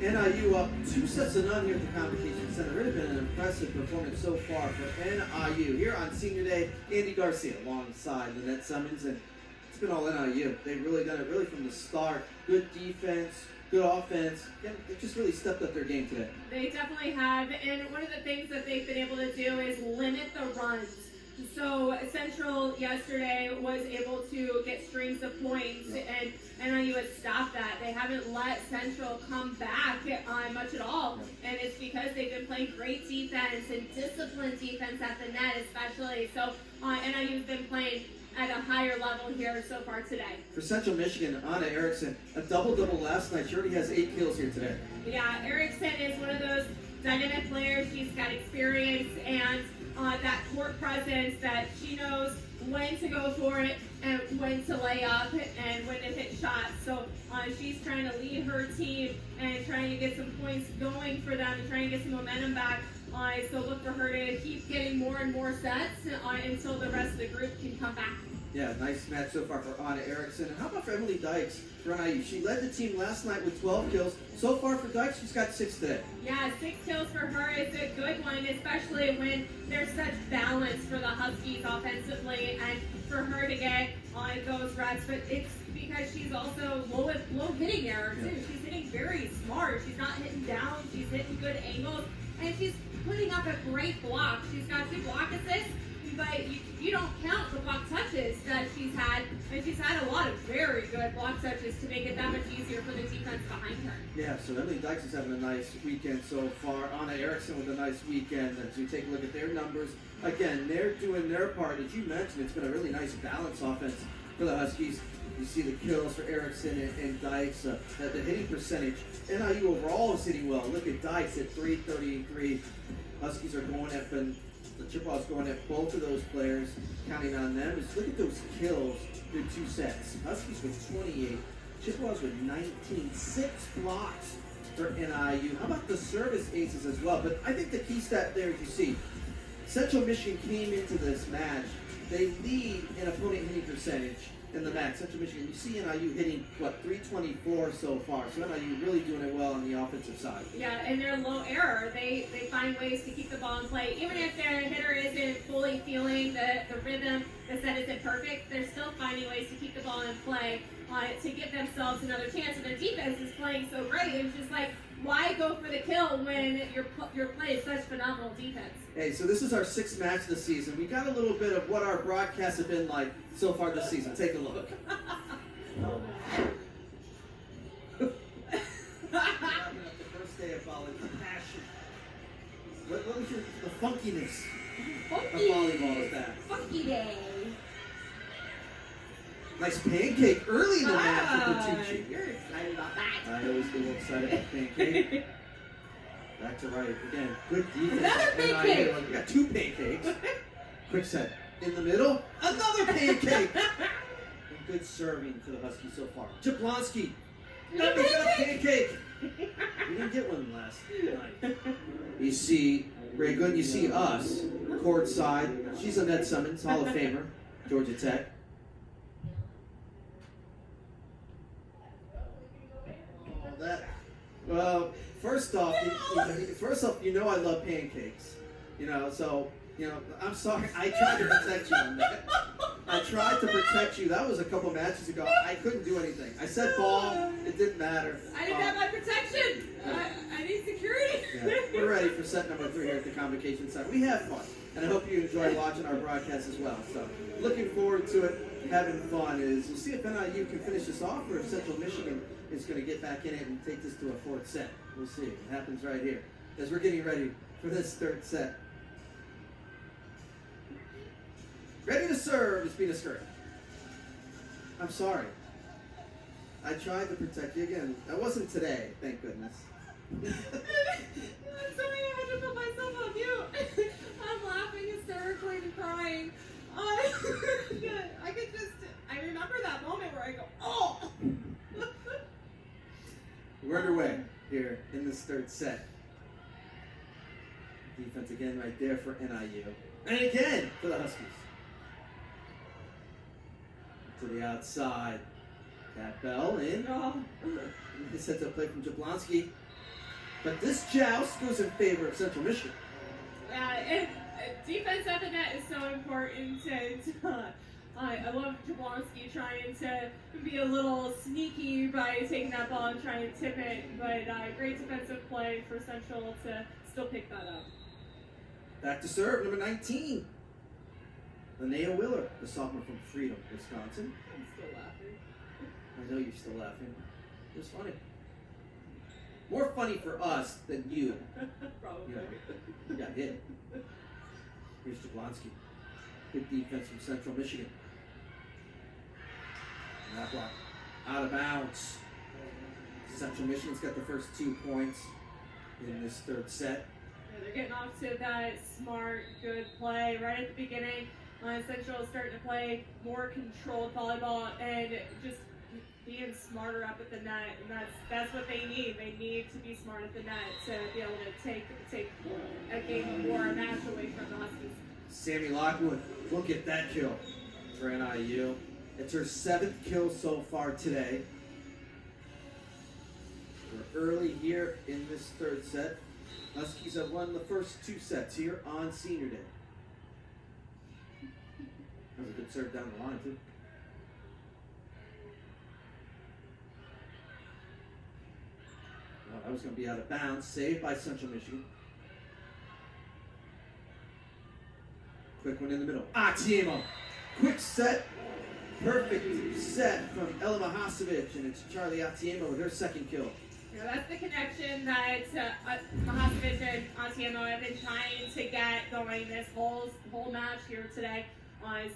NIU up 2-0 here at the Convocation Center. Really been an impressive performance so far for NIU. Here on Senior Day, Andy Garcia alongside Lynette Summons, and it's been all NIU. They've really done it really from the start. Good defense, good offense. They just really stepped up their game today. They definitely have, and one of the things that they've been able to do is limit the runs So Central yesterday was able to get strings of points, and NIU has stopped that. They haven't let Central come back much at all, and it's because they've been playing great defense and disciplined defense at the net, especially. So NIU's been playing at a higher level here so far today. For Central Michigan, Anna Erickson, a double-double last night. She already has 8 kills here today. Yeah, Erickson is one of those dynamic players. She's got experience and that court presence that she knows when to go for it and when to lay up and when to hit shots. So she's trying to lead her team and trying to get some points going for them and trying to get some momentum back. So look for her to keep getting more and more sets until the rest of the group can come back. Yeah, nice match so far for Anna Erickson. And how about for Emily Dykes for NIU? She led the team last night with 12 kills. So far for Dykes, she's got 6 today. Yeah, 6 kills for her is a good one, especially when there's such balance for the Huskies offensively and for her to get those reps. But it's because she's also low hitting error too. She's hitting very smart. She's not hitting down. She's hitting good angles. And she's putting up a great block. She's got 2 block assists, but you don't count the block touches that she's had. And she's had a lot of very good block touches to make it that much easier for the defense behind her. Yeah, so Emily Dykes is having a nice weekend so far. Anna Erickson with a nice weekend. As we take a look at their numbers, again, they're doing their part. As you mentioned, it's been a really nice balance offense for the Huskies. You see the kills for Erickson and Dykes. The hitting percentage. NIU overall is hitting well. Look at Dykes at .333. Huskies are going at the Chippewas going at both of those players, counting on them. Just look at those kills through 2 sets. Huskies with 28, Chippewas with 19, 6 blocks for NIU. How about the service aces as well? But I think the key stat there, as you see, Central Michigan came into this match. They lead in opponent hitting percentage in the match. Central Michigan, you see NIU hitting, what, .324 so far. So NIU really doing it well on the offensive side. Yeah, and they're low error. They find ways to keep the ball in play. Even if their hitter isn't fully feeling the rhythm, the set isn't perfect, they're still finding ways to keep the ball in play to give themselves another chance. And the defense is playing so great. It's just like, why go for the kill when your play is such phenomenal defense? Hey, so this is our 6th match of the season. We got a little bit of what our broadcasts have been like so far this season. Take a look. The first day of volleyball, the passion. What was the funkiness of volleyball is that? Funky day. Nice pancake early in the match for Bertucci. You're excited about that. I always get a little excited about pancake. Back to right. Again, good defense. Another pancake. We got 2 pancakes. Quick set. In the middle, another pancake. And good serving for the Huskies so far. Jablonski. Got a pancake. We didn't get one last night. You see Ray Good. You see us courtside. She's a Ned Summons, Hall of Famer, Georgia Tech. Well, first off, you know I love pancakes. So I'm sorry. I tried to protect you on that. I tried to protect you. That was a couple matches ago. I couldn't do anything. I said ball. It didn't matter. I didn't have my protection. I need security. Yeah, we're ready for set number 3 here at the Convocation Center. We have fun, and I hope you enjoy watching our broadcast as well. So, looking forward to it. Having fun. We'll see if NIU can finish this off, or if Central Michigan is going to get back in it and take this to a 4th set. We'll see. It happens right here as we're getting ready for this 3rd set. Ready to serve is Bina Skirt. I'm sorry. I tried to protect you again. That wasn't today, thank goodness. I'm sorry, I had to put myself on mute. I'm laughing hysterically and crying. I remember that moment where I go, oh! We're underway here in this 3rd set. Defense again right there for NIU. And again for the Huskies. To the outside. Cat Bell in. Oh. This sets up play from Jablonski. But this joust goes in favor of Central Michigan. And defense at the net is so important. I love Jablonski trying to be a little sneaky by taking that ball and trying to tip it. But great defensive play for Central to still pick that up. Back to serve, number 19. Linnea Willer, the sophomore from Freedom, Wisconsin. I'm still laughing. I know you're still laughing. It was funny. More funny for us than you. Probably. You got hit. Here's Jablonski. Good defense from Central Michigan. And that block out of bounds. Central Michigan's got the first 2 points in this third set. Yeah, they're getting off to that smart, good play right at the beginning. Central is starting to play more controlled volleyball and just being smarter up at the net, and that's what they need. They need to be smart at the net to be able to take a game or a match away from the Huskies. Sammy Lockwood, look at that kill for NIU. It's her 7th kill so far today. We're early here in this third set. Huskies have won the first 2 sets here on Senior Day. That was a good serve down the line, too. Oh, that was going to be out of bounds. Saved by Central Michigan. Quick one in the middle. Atiemo. Quick set. Perfect set from Ella Mahasevic, and it's Charlie Atiemo with her 2nd kill. You know, that's the connection that Mahasevic and Atiemo have been trying to get going this whole match here today.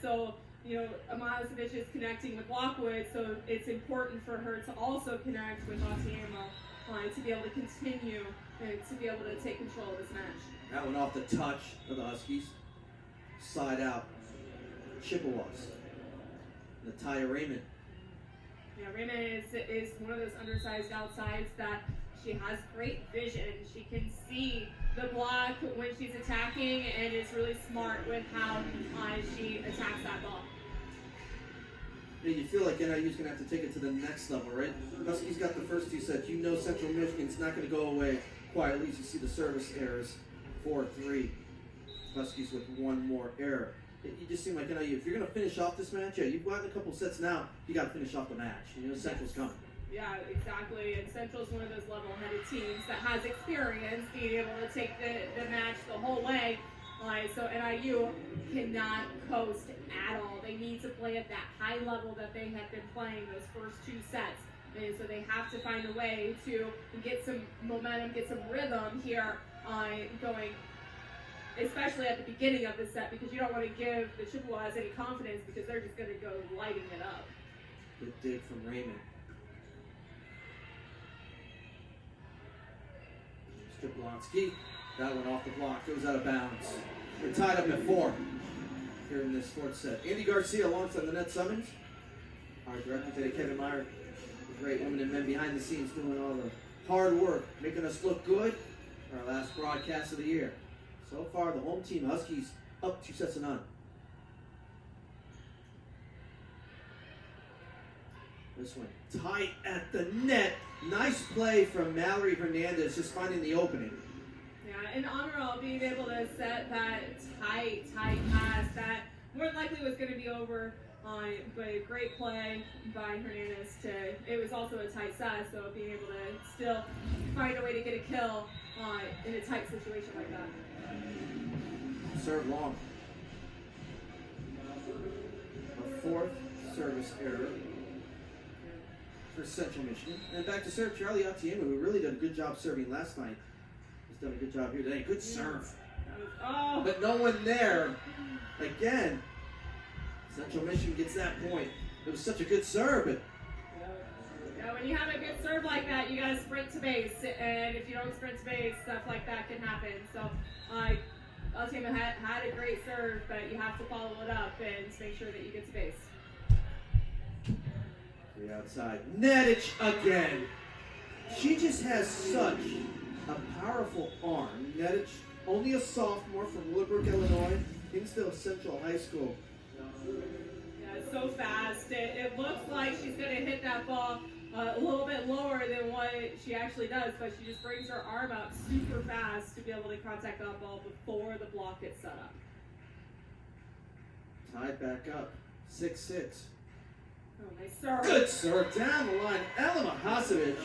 So, you know, Mahasevic is connecting with Lockwood, so it's important for her to also connect with Atiemo to be able to continue and to be able to take control of this match. That one off the touch of the Huskies. Side out. Chippewas. Natalia Raymond. Yeah, Raymond is one of those undersized outsides that she has great vision. She can see the block when she's attacking and is really smart with how she attacks that ball. Yeah, you feel like NIU's going to have to take it to the next level, right? Huskies got the first 2 sets. You know Central Michigan's not going to go away quietly. You see the service errors, 4-3. Huskies with 1 more error. You just seem like, if you're going to finish off this match, you've gotten a couple sets now, you got to finish off the match. You know, Central's coming. Yeah, exactly. And Central's one of those level-headed teams that has experience being able to take the match the whole way. So NIU cannot coast at all. They need to play at that high level that they have been playing those first 2 sets. And so they have to find a way to get some momentum, get some rhythm here going, especially at the beginning of the set, because you don't want to give the Chippewas any confidence because they're just going to go lighting it up. Good dig from Raymond. Jablonski. That one off the block. Goes out of bounds. We're tied up at 4 here in this 4th set. Andy Garcia alongside the net summons. Our director today, Kevin Meyer. The great women and men behind the scenes doing all the hard work, making us look good. Our last broadcast of the year. So far, the home team, Huskies, up 2-0. This one tight at the net. Nice play from Mallory Hernandez, just finding the opening. Yeah, and Ammeraal being able to set that tight pass that more than likely was going to be over, but a great play by Hernandez. It was also a tight set, so being able to still find a way to get a kill in a tight situation like that. Serve long. A 4th service error for Central Michigan. And back to serve, Charlie Atiemo, who really did a good job serving last night. He's done a good job here today. Good serve. But no one there. Again, Central Michigan gets that point. It was such a good serve. But yeah, when you have a good serve like that, you got to sprint to base. And if you don't sprint to base, stuff like that can happen. So Atiemo had a great serve, but you have to follow it up and make sure that you get to base. The outside. Nedic again. She just has such a powerful arm. Nedic, only a sophomore from Willowbrook, Illinois, Hinsdale Central High School. Yeah, it's so fast. It looks like she's going to hit that ball a little bit lower than what she actually does, but she just brings her arm up super fast to be able to contact that ball before the block gets set up. Tied back up. 6-6. Oh, nice serve. Good serve down the line. Ella Mahasevic,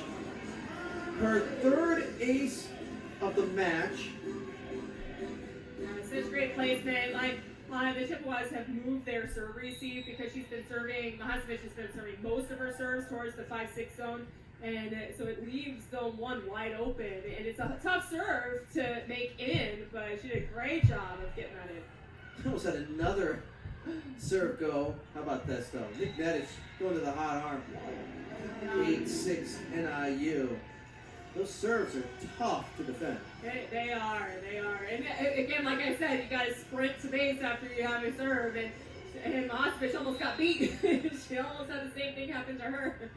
her 3rd ace of the match. Yeah, such great placement. Like The Chippewas have moved their serve receive because she's been serving, Mahasevich has been serving most of her serves towards the 5-6 zone. And so it leaves zone 1 wide open. And it's a tough serve to make in, but she did a great job of getting that in. Almost had another serve go. How about this, though? Nick Nettis going to the hot arm. 8-6 NIU. Those serves are tough to defend. They are. And again, like I said, you got to sprint to base after you have a serve. And Mahasevich almost got beat. She almost had the same thing happen to her.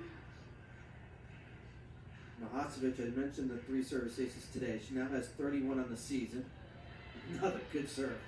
Mahasevich, I mentioned the 3 service aces today. She now has 31 on the season. Another good serve.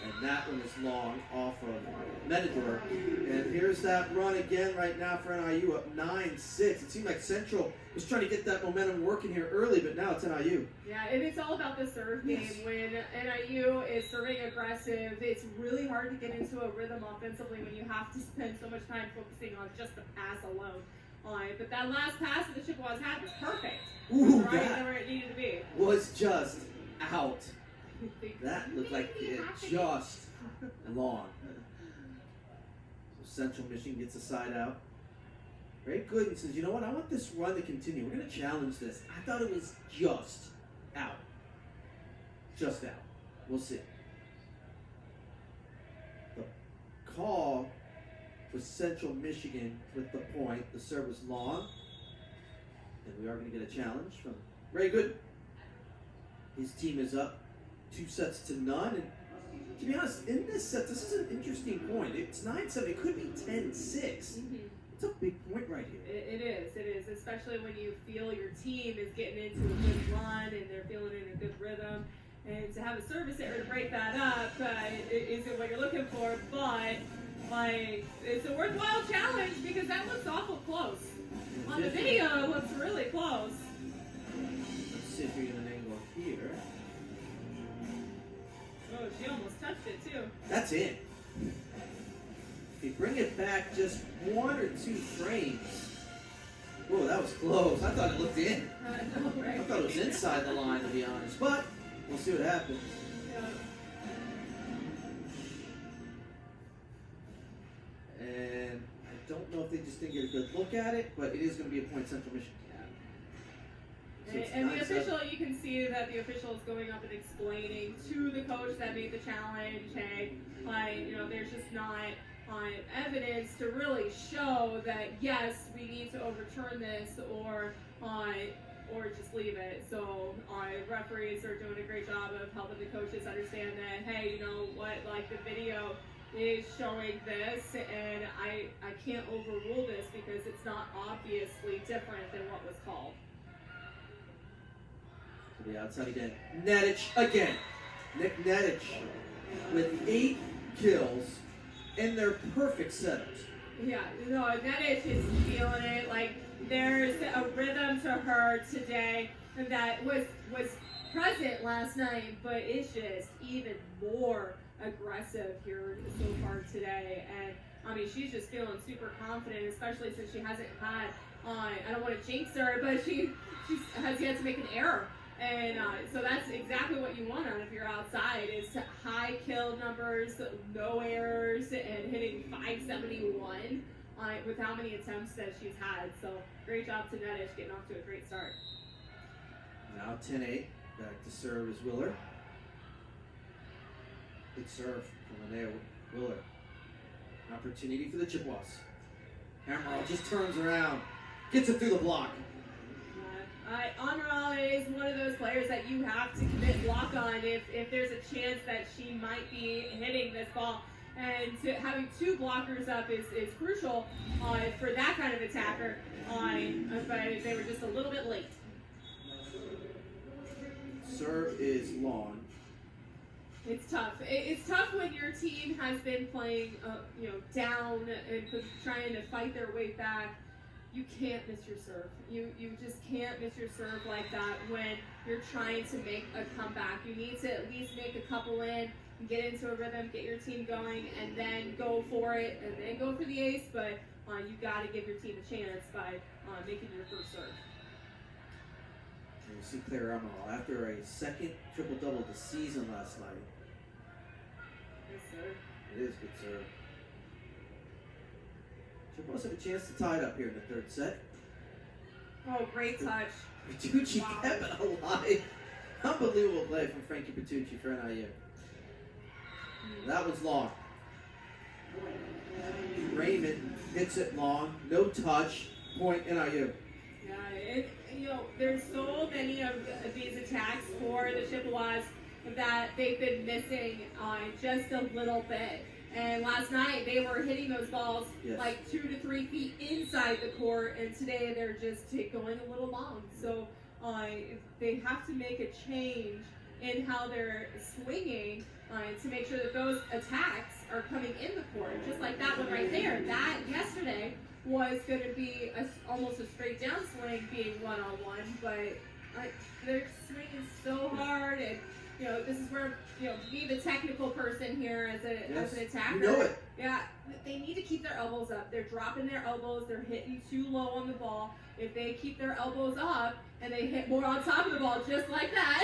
And that one is long off of Medidor. And here's that run again right now for NIU, up 9-6. It seemed like Central was trying to get that momentum working here early, but now it's NIU. Yeah, and it's all about the serve game. Yes. When NIU is serving aggressive, it's really hard to get into a rhythm offensively when you have to spend so much time focusing on just the pass alone. But that last pass that the Chippewas had was perfect. Ooh, Right where it needed to be. Was just out. That looked like it just long. So Central Michigan gets a side out. Very good and says, you know what, I want this run to continue. We're going to challenge this. I thought it was just out. Just out. We'll see. The call was Central Michigan with the point. The serve was long. And we are going to get a challenge from Very Good. His team is up 2-0. And to be honest, in this set, this is an interesting point. It's 9-7. It could be 10-6. Mm-hmm. It's a big point right here. It is, especially when you feel your team is getting into a good run and they're feeling in a good rhythm. And to have a service error to break that up isn't what you're looking for, but it's a worthwhile challenge because that looks awful close. On the video, it looks really close. Let's see if we get an angle here. Oh, she almost touched it too. That's it. If you bring it back just 1 or 2 frames. Whoa, that was close. I thought it looked in. No, right? I thought it was inside the line, to be honest. But we'll see what happens. Yeah. And I don't know if they just didn't get a good look at it, but it is going to be a point Central Michigan. So And the official, you can see that the official is going up and explaining to the coach that made the challenge, hey, there's just not evidence to really show that yes, we need to overturn this or just leave it. So referees are doing a great job of helping the coaches understand that, hey, you know what, like the video is showing this, and I can't overrule this because it's not obviously different than what was called. To the outside again. Netich again. Nick Netich with 8 kills in their perfect setups. Yeah, no, Netich is feeling it. Like there's a rhythm to her today that was present last night, but it's just even more aggressive here so far today. And I mean, she's just feeling super confident, especially since she hasn't had. I don't want to jinx her, but she has yet to make an error. And so that's exactly what you want out of your outside is to high kill numbers, no errors, and hitting 571 with how many attempts that she's had. So great job to Nettish getting off to a great start. Now 10-8, back to serve is Willer. Good serve from Linnea Willer. Opportunity for the Chippewas. Ammeraal just turns around, gets it through the block. Ammeraal is one of those players that you have to commit block on if there's a chance that she might be hitting this ball. And having 2 blockers up is crucial for that kind of attacker. But they were just a little bit late. Serve is long. It's tough. It's tough when your team has been playing, down and trying to fight their way back. You can't miss your serve. You just can't miss your serve like that when you're trying to make a comeback. You need to at least make a couple in, get into a rhythm, get your team going, and then go for it, and then go for the ace. But you got to give your team a chance by making your first serve. And you see Claire Ammeraal after a second triple-double of the season last night. Yes, sir. It is good serve. Chippewas have a chance to tie it up here in the third set. Oh, great touch. Patucci Wow. kept it alive. Unbelievable play from Frankie Patucci for NIU. That was long. Raymond hits it long. No touch. Point NIU. Yeah, there's so many of these attacks for the Chippewas that they've been missing just a little bit. And last night they were hitting those balls like 2 to 3 feet inside the court, and today they're just going a little long. So they have to make a change in how they're swinging to make sure that those attacks are coming in the court. Just like that one right there. That yesterday was going to be almost a straight down swing being one-on-one, but they're swinging so hard, and this is where be the technical person here as an attacker. You know it. Yeah, they need to keep their elbows up. They're dropping their elbows. They're hitting too low on the ball. If they keep their elbows up and they hit more on top of the ball, just like that,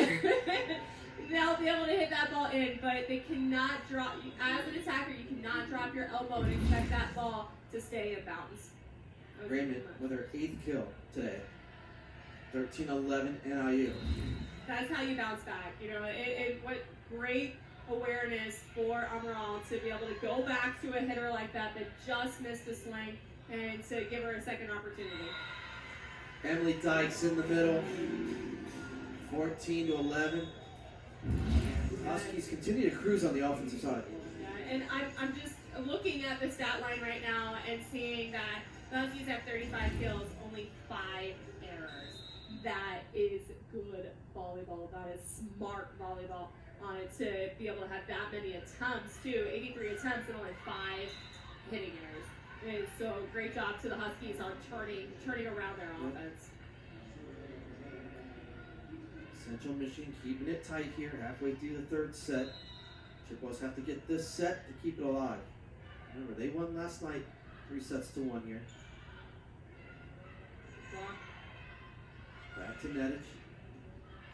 they'll be able to hit that ball in. But they cannot drop. As an attacker, you cannot drop your elbow and expect that ball to stay in bounds. Raymond with her 8th kill today. 13-11 NIU. That's how you bounce back. What great awareness for Ammeraal to be able to go back to a hitter like that just missed a swing and to give her a second opportunity. Emily Dykes in the middle. 14-11. Huskies continue to cruise on the offensive side. Yeah, and I'm just looking at the stat line right now and seeing that the Huskies have 35 kills, only 5 errors. That is good volleyball. That is smart volleyball on it to be able to have that many attempts too. 83 attempts and only 5 hitting errors. And so great job to the Huskies on turning around their offense. Central Michigan keeping it tight here halfway through the third set. Chippewas have to get this set to keep it alive. Remember, they won last night 3-1 here. Back to Netich.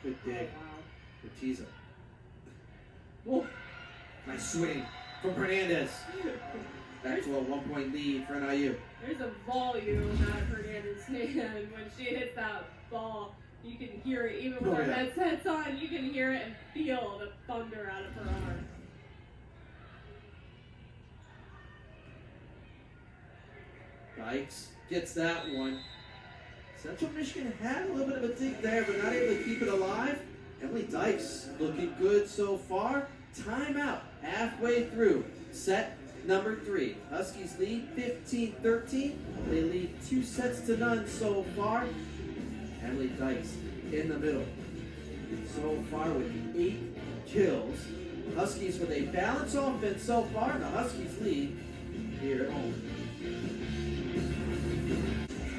Good dig. Ortiza. Oh, nice swing from Hernandez. Back to a 1-point lead for NIU. There's a volume out of Hernandez's hand when she hits that ball. You can hear it, even with her headsets on, you can hear it and feel the thunder out of her arm. Dykes gets that one. Central Michigan had a little bit of a dig there, but not able to keep it alive. Emily Dykes looking good so far. Timeout halfway through set number 3. Huskies lead 15-13. They lead 2-0 so far. Emily Dykes in the middle. So far with 8 kills. Huskies with a balanced offense so far. The Huskies lead here at home.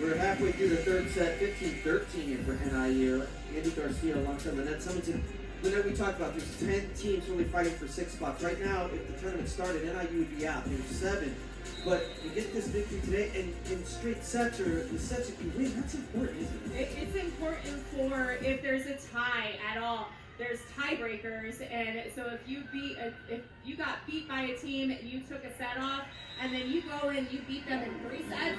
We're halfway through the third set, 15-13 here for NIU. Andy Garcia alongside Lynette Summerton. Lynette, we talked about there's 10 teams really fighting for 6 spots. Right now, if the tournament started, NIU would be out. There's 7. But you get this victory today, and in straight sets or the sets if you win, that's important, isn't it? It's important for if there's a tie at all. There's tiebreakers, and so if you got beat by a team and you took a set off, and then you go and you beat them in 3 sets,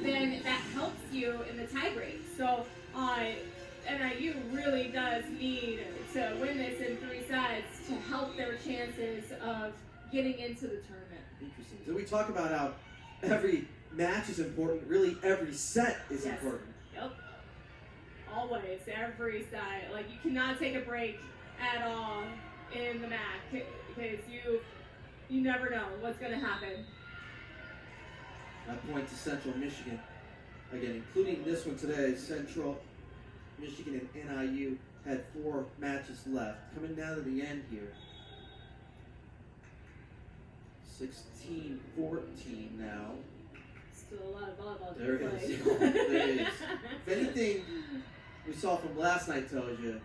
then that helps you in the tiebreak. So NIU really does need to win this in 3 sets to help their chances of getting into the tournament. Interesting. So we talk about how every match is important. Really, every set is important. Yep. Always, every set. Like, you cannot take a break at all in the match because you never know what's going to happen. That point to Central Michigan. Again, including this one today, Central Michigan and NIU had 4 matches left. Coming down to the end here. 16-14 now. Still a lot of volleyball. There is. There is. If anything we saw from last night tells you,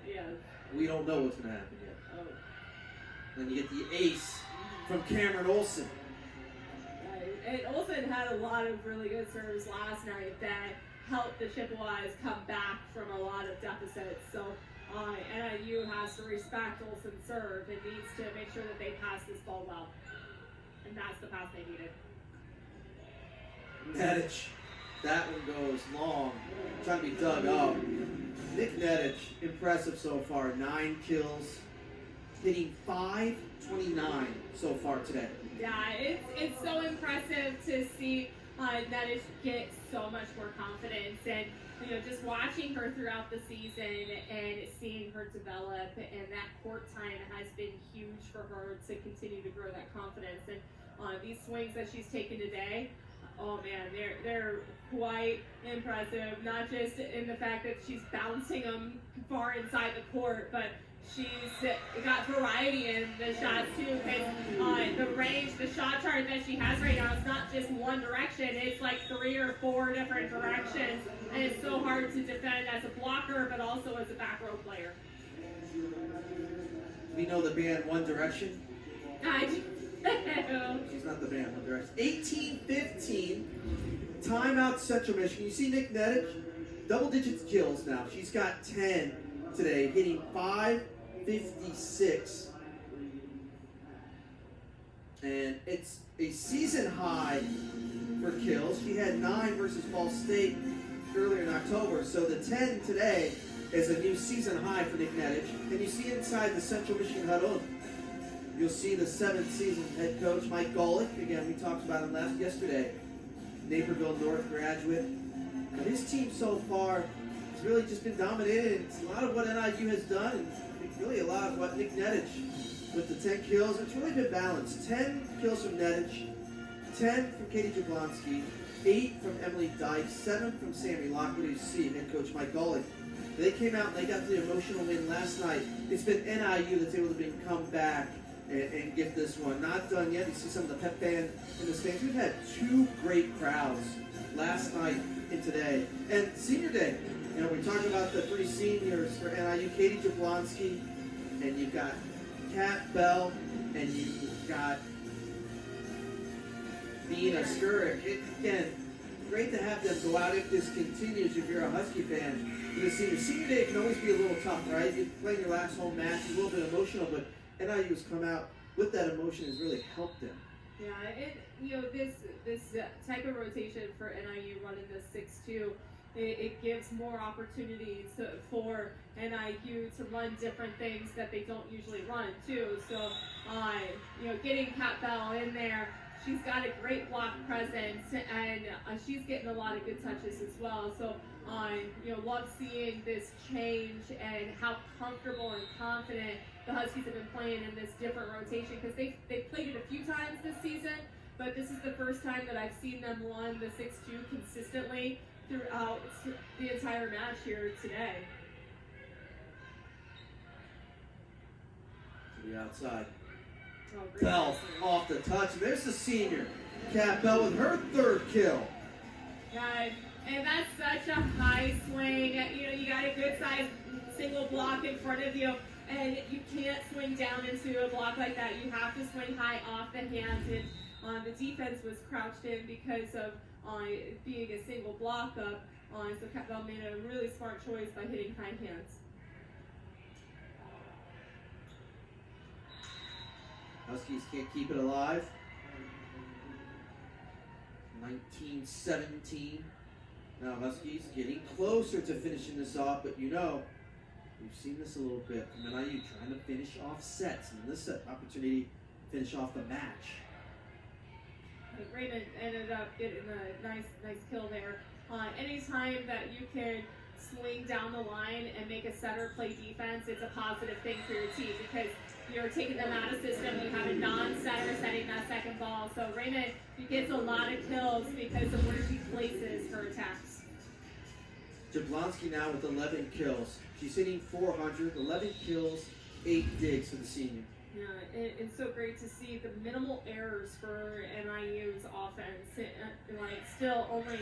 we don't know what's going to happen yet. Oh. Then you get the ace from Cameron Olsen. And Olsen had a lot of really good serves last night that helped the Chippewas come back from a lot of deficits. So NIU has to respect Olsen's serve and needs to make sure that they pass this ball well. And that's the pass they needed. Nedich, that one goes long, trying to be dug up. Nick Nedich, impressive so far, 9 kills, hitting .529 so far today. Yeah, it's so impressive to see Nedich get so much more confidence, and just watching her throughout the season and seeing her develop, and that court time has been huge for her to continue to grow that confidence. And these swings that she's taken today, oh man, they're quite impressive. Not just in the fact that she's bouncing them far inside the court, but she's got variety in the shots too. Because the range, the shot chart that she has right now, it's not just one direction. It's like 3 or 4 different directions, and it's so hard to defend as a blocker, but also as a back row player. We know the band One Direction. She's not the band One Direction. 18-15. Timeout Central Michigan. You see Nick Nedich? Double digits kills now. She's got 10 today, hitting .556. And it's a season high for kills. She had 9 versus Ball State earlier in October. So the 10 today is a new season high for Nick Nedich. And you see inside the Central Michigan huddle, you'll see the 7th season head coach, Mike Golick. Again, we talked about him yesterday. Naperville North graduate. But his team so far has really just been dominated. It's a lot of what NIU has done, and I think really a lot of what Nick Nedich with the 10 kills. It's really been balanced. 10 kills from Nedich, 10 from Katie Jablonski, 8 from Emily Dykes, 7 from Sammy Lockwood. You see head coach Mike Golick. They came out and they got the emotional win last night. It's been NIU that's able to come back and get this one. Not done yet. You see some of the pep band in the stands. We've had 2 great crowds last night and today. And senior day, we talk about the 3 seniors for NIU, Katie Jablonski, and you've got Kat Bell, and you've got Nina Skurek. Again, great to have them go out if this continues, if you're a Husky fan. The senior day can always be a little tough, right? You're playing your last home match, a little bit emotional, but NIU has come out with that emotion has really helped them. Yeah, and this type of rotation for NIU running the 6-2, it gives more opportunities for NIU to run different things that they don't usually run too. So, getting Kat Bell in there, she's got a great block presence, and she's getting a lot of good touches as well. So, love seeing this change and how comfortable and confident the Huskies have been playing in this different rotation, because they've played it a few times this season, but this is the first time that I've seen them run the 6-2 consistently throughout the entire match here today. To the outside. Oh, Bell off the touch. There's the senior, Kat Bell, with her 3rd kill. Yeah, and that's such a high swing. You got a good sized single block in front of you, and you can't swing down into a block like that. You have to swing high off the hands, and the defense was crouched in because of being a single block up. So Kat Bell made a really smart choice by hitting high hands. Huskies can't keep it alive. 19-17. Now Huskies getting closer to finishing this off, but we've seen this a little bit from NIU trying to finish off sets, and this opportunity to finish off the match. Raymond ended up getting a nice kill there. Anytime that you can swing down the line and make a setter play defense, it's a positive thing for your team, because you're taking them out of system. You have a non-setter setting that second ball. So Raymond, he gets a lot of kills because of where she places her attacks. Jablonski now with 11 kills. She's hitting .400, 11 kills, 8 digs for the senior. Yeah, it's so great to see the minimal errors for NIU's offense. Still only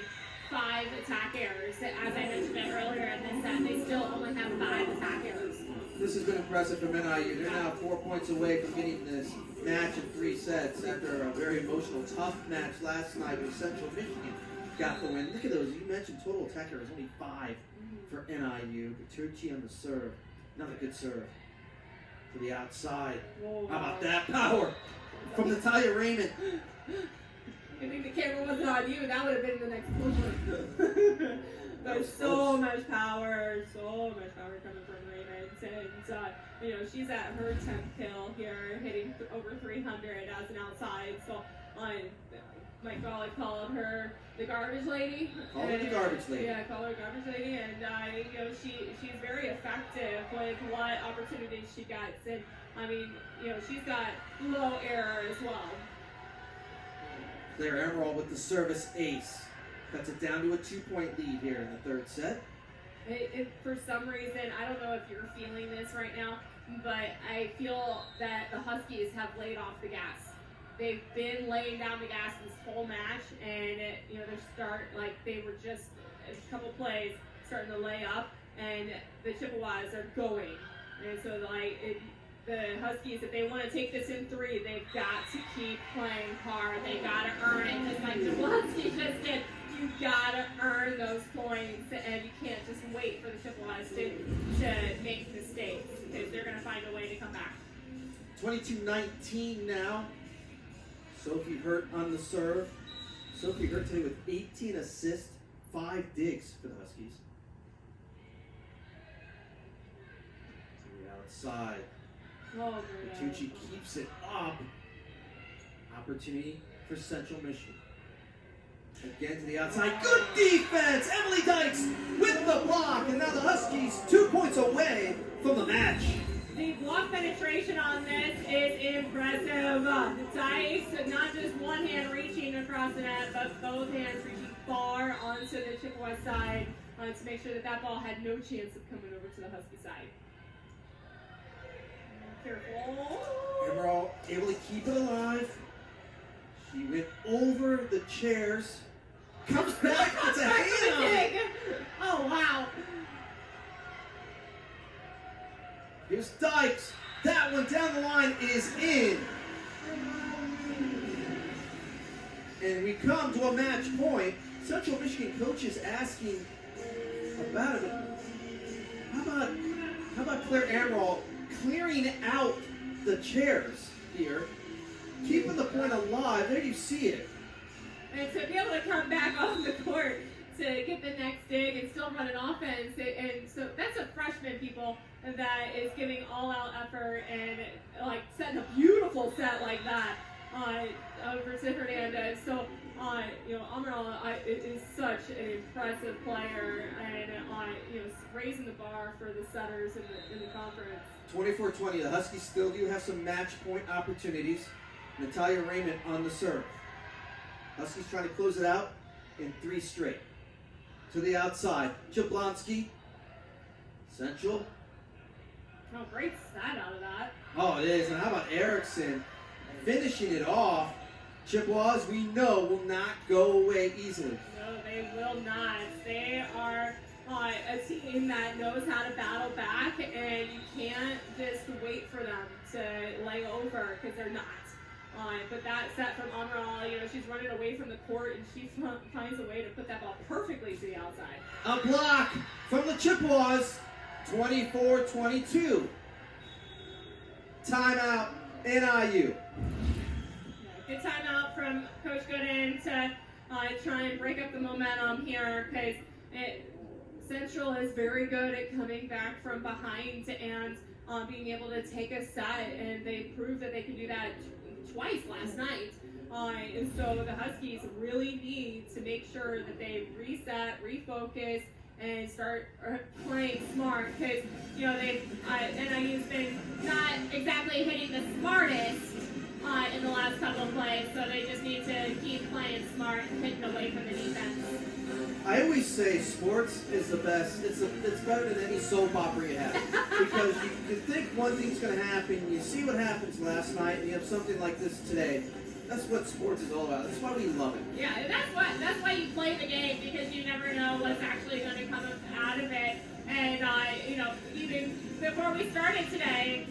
5 attack errors. As I mentioned it earlier in this set, they still only have 5 attack errors. This has been impressive from NIU. They're now 4 points away from getting this match in 3 sets after a very emotional, tough match last night with Central Michigan. Got the win. Look at those. You mentioned total attack errors, only 5 for NIU. Bertucci on the serve. Another good serve to the outside. Whoa. How about that power from Natalia Raymond? I think the camera wasn't on you. That would have been the next one. There's so much power coming from Raymond. And, she's at her 10th kill here, hitting over 300 as an outside. So, Mike Gollick called her the garbage lady. Call her the garbage lady. Yeah, call her garbage lady. And, she's very effective with what opportunities she gets. And, she's got low error as well. Iverson-Ammeraal with the service ace. Cuts it down to a 2-point lead here in the third set. For some reason, I don't know if you're feeling this right now, but I feel that the Huskies have laid off the gas. They've been laying down the gas this whole match, and they were just a couple plays starting to lay up, and the Chippewas are going. And so the Huskies, if they want to take this in 3, they've got to keep playing hard. They got to earn it, just like the Huskies just did. You got to earn those points, and you can't just wait for the Chippewas to make mistakes, because they're going to find a way to come back. 22-19 now. Sophie Hurt on the serve. Sophie Hurt today with 18 assists, 5 digs for the Huskies. To the outside. Oh, Bertucci keeps it up. Opportunity for Central Michigan. Again to the outside. Good defense! Emily Dykes with the block. And now the Huskies 2 points away from the match. The block penetration on this is impressive. Dykes, not just one hand reaching across the net, but both hands reaching far onto the Chippewa side to make sure that ball had no chance of coming over to the Husky side. Careful. Ammeraal able to keep it alive. She went over the chairs. Comes back. It's a hand. Oh, wow. Here's Dykes. That one down the line is in. And we come to a match point. Central Michigan coaches asking about it. How about Claire Ammeraal clearing out the chairs here, keeping the point alive? There you see it. And to be able to come back on the court to get the next dig and still run an offense, and so that's a freshman, people, that is giving all-out effort and setting a beautiful set like that over to Hernandez. So, Ammeraal is such an impressive player, and raising the bar for the setters in the conference. 24-20. The Huskies still do have some match point opportunities. Natalia Raymond on the serve. Huskies trying to close it out in 3 straight. To the outside, Jablonski. Central. Oh, great set out of that. Oh, it is. And how about Erickson finishing it off? Chippewas, we know, will not go away easily. No, they will not. They are a team that knows how to battle back, and you can't just wait for them to lay over, because they're not. But that set from Ammeraal, she's running away from the court, and she finds a way to put that ball perfectly to the outside. A block from the Chippewas, 24-22. Timeout, NIU. Good timeout from Coach Gooden to try and break up the momentum here, because Central is very good at coming back from behind and being able to take a set, and they proved that they can do that twice last night. And so the Huskies really need to make sure that they reset, refocus, and start playing smart, because NIU's been not exactly hitting the smartest in the last couple of plays, so they just need to keep playing smart and hitting away from the defense. I always say sports is the best. It's better than any soap opera you have, because you think one thing's going to happen, you see what happens last night, and you have something like this today. That's what sports is all about. That's why we love it. Yeah, that's why you play the game, because you never know what's actually going to come out of it. And even before we started today,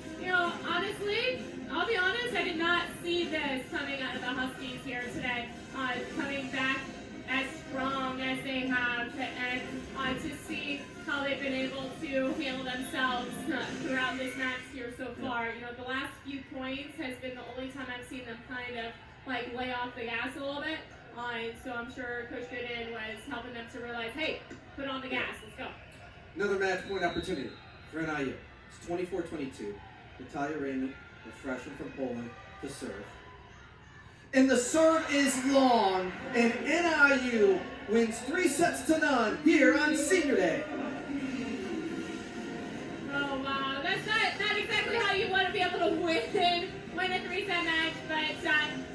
honestly, I'll be honest, I did not see this coming out of the Huskies here today, coming back as strong as they have, and to see how they've been able to handle themselves throughout this match here so far. You know, the last few points has been the only time I've seen them kind of like lay off the gas a little bit. So I'm sure Coach Gooden was helping them to realize, hey, put on the gas, let's go. Another match point opportunity for NIU. It's 24-22. Natalia Raymond, the freshman from Poland, to serve. And the serve is long, and NIU wins 3-0 here on Senior Day. Oh, wow. That's not exactly how you want to be able to win a 3-set match, but,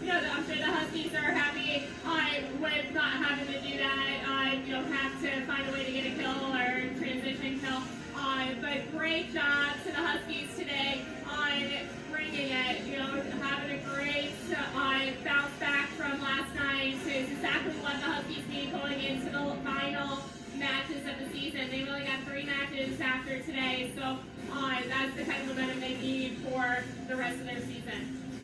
you know, I'm sure the Huskies are happy with not having to do that. You don't have to find a way to get a kill or transition kill. But great job to the Huskies today on bringing it, you know, having a great bounce back from last night is exactly what the Huskies need going into the final matches of the season. They've only got 3 matches after today, so that's the kind of momentum they need for the rest of their season.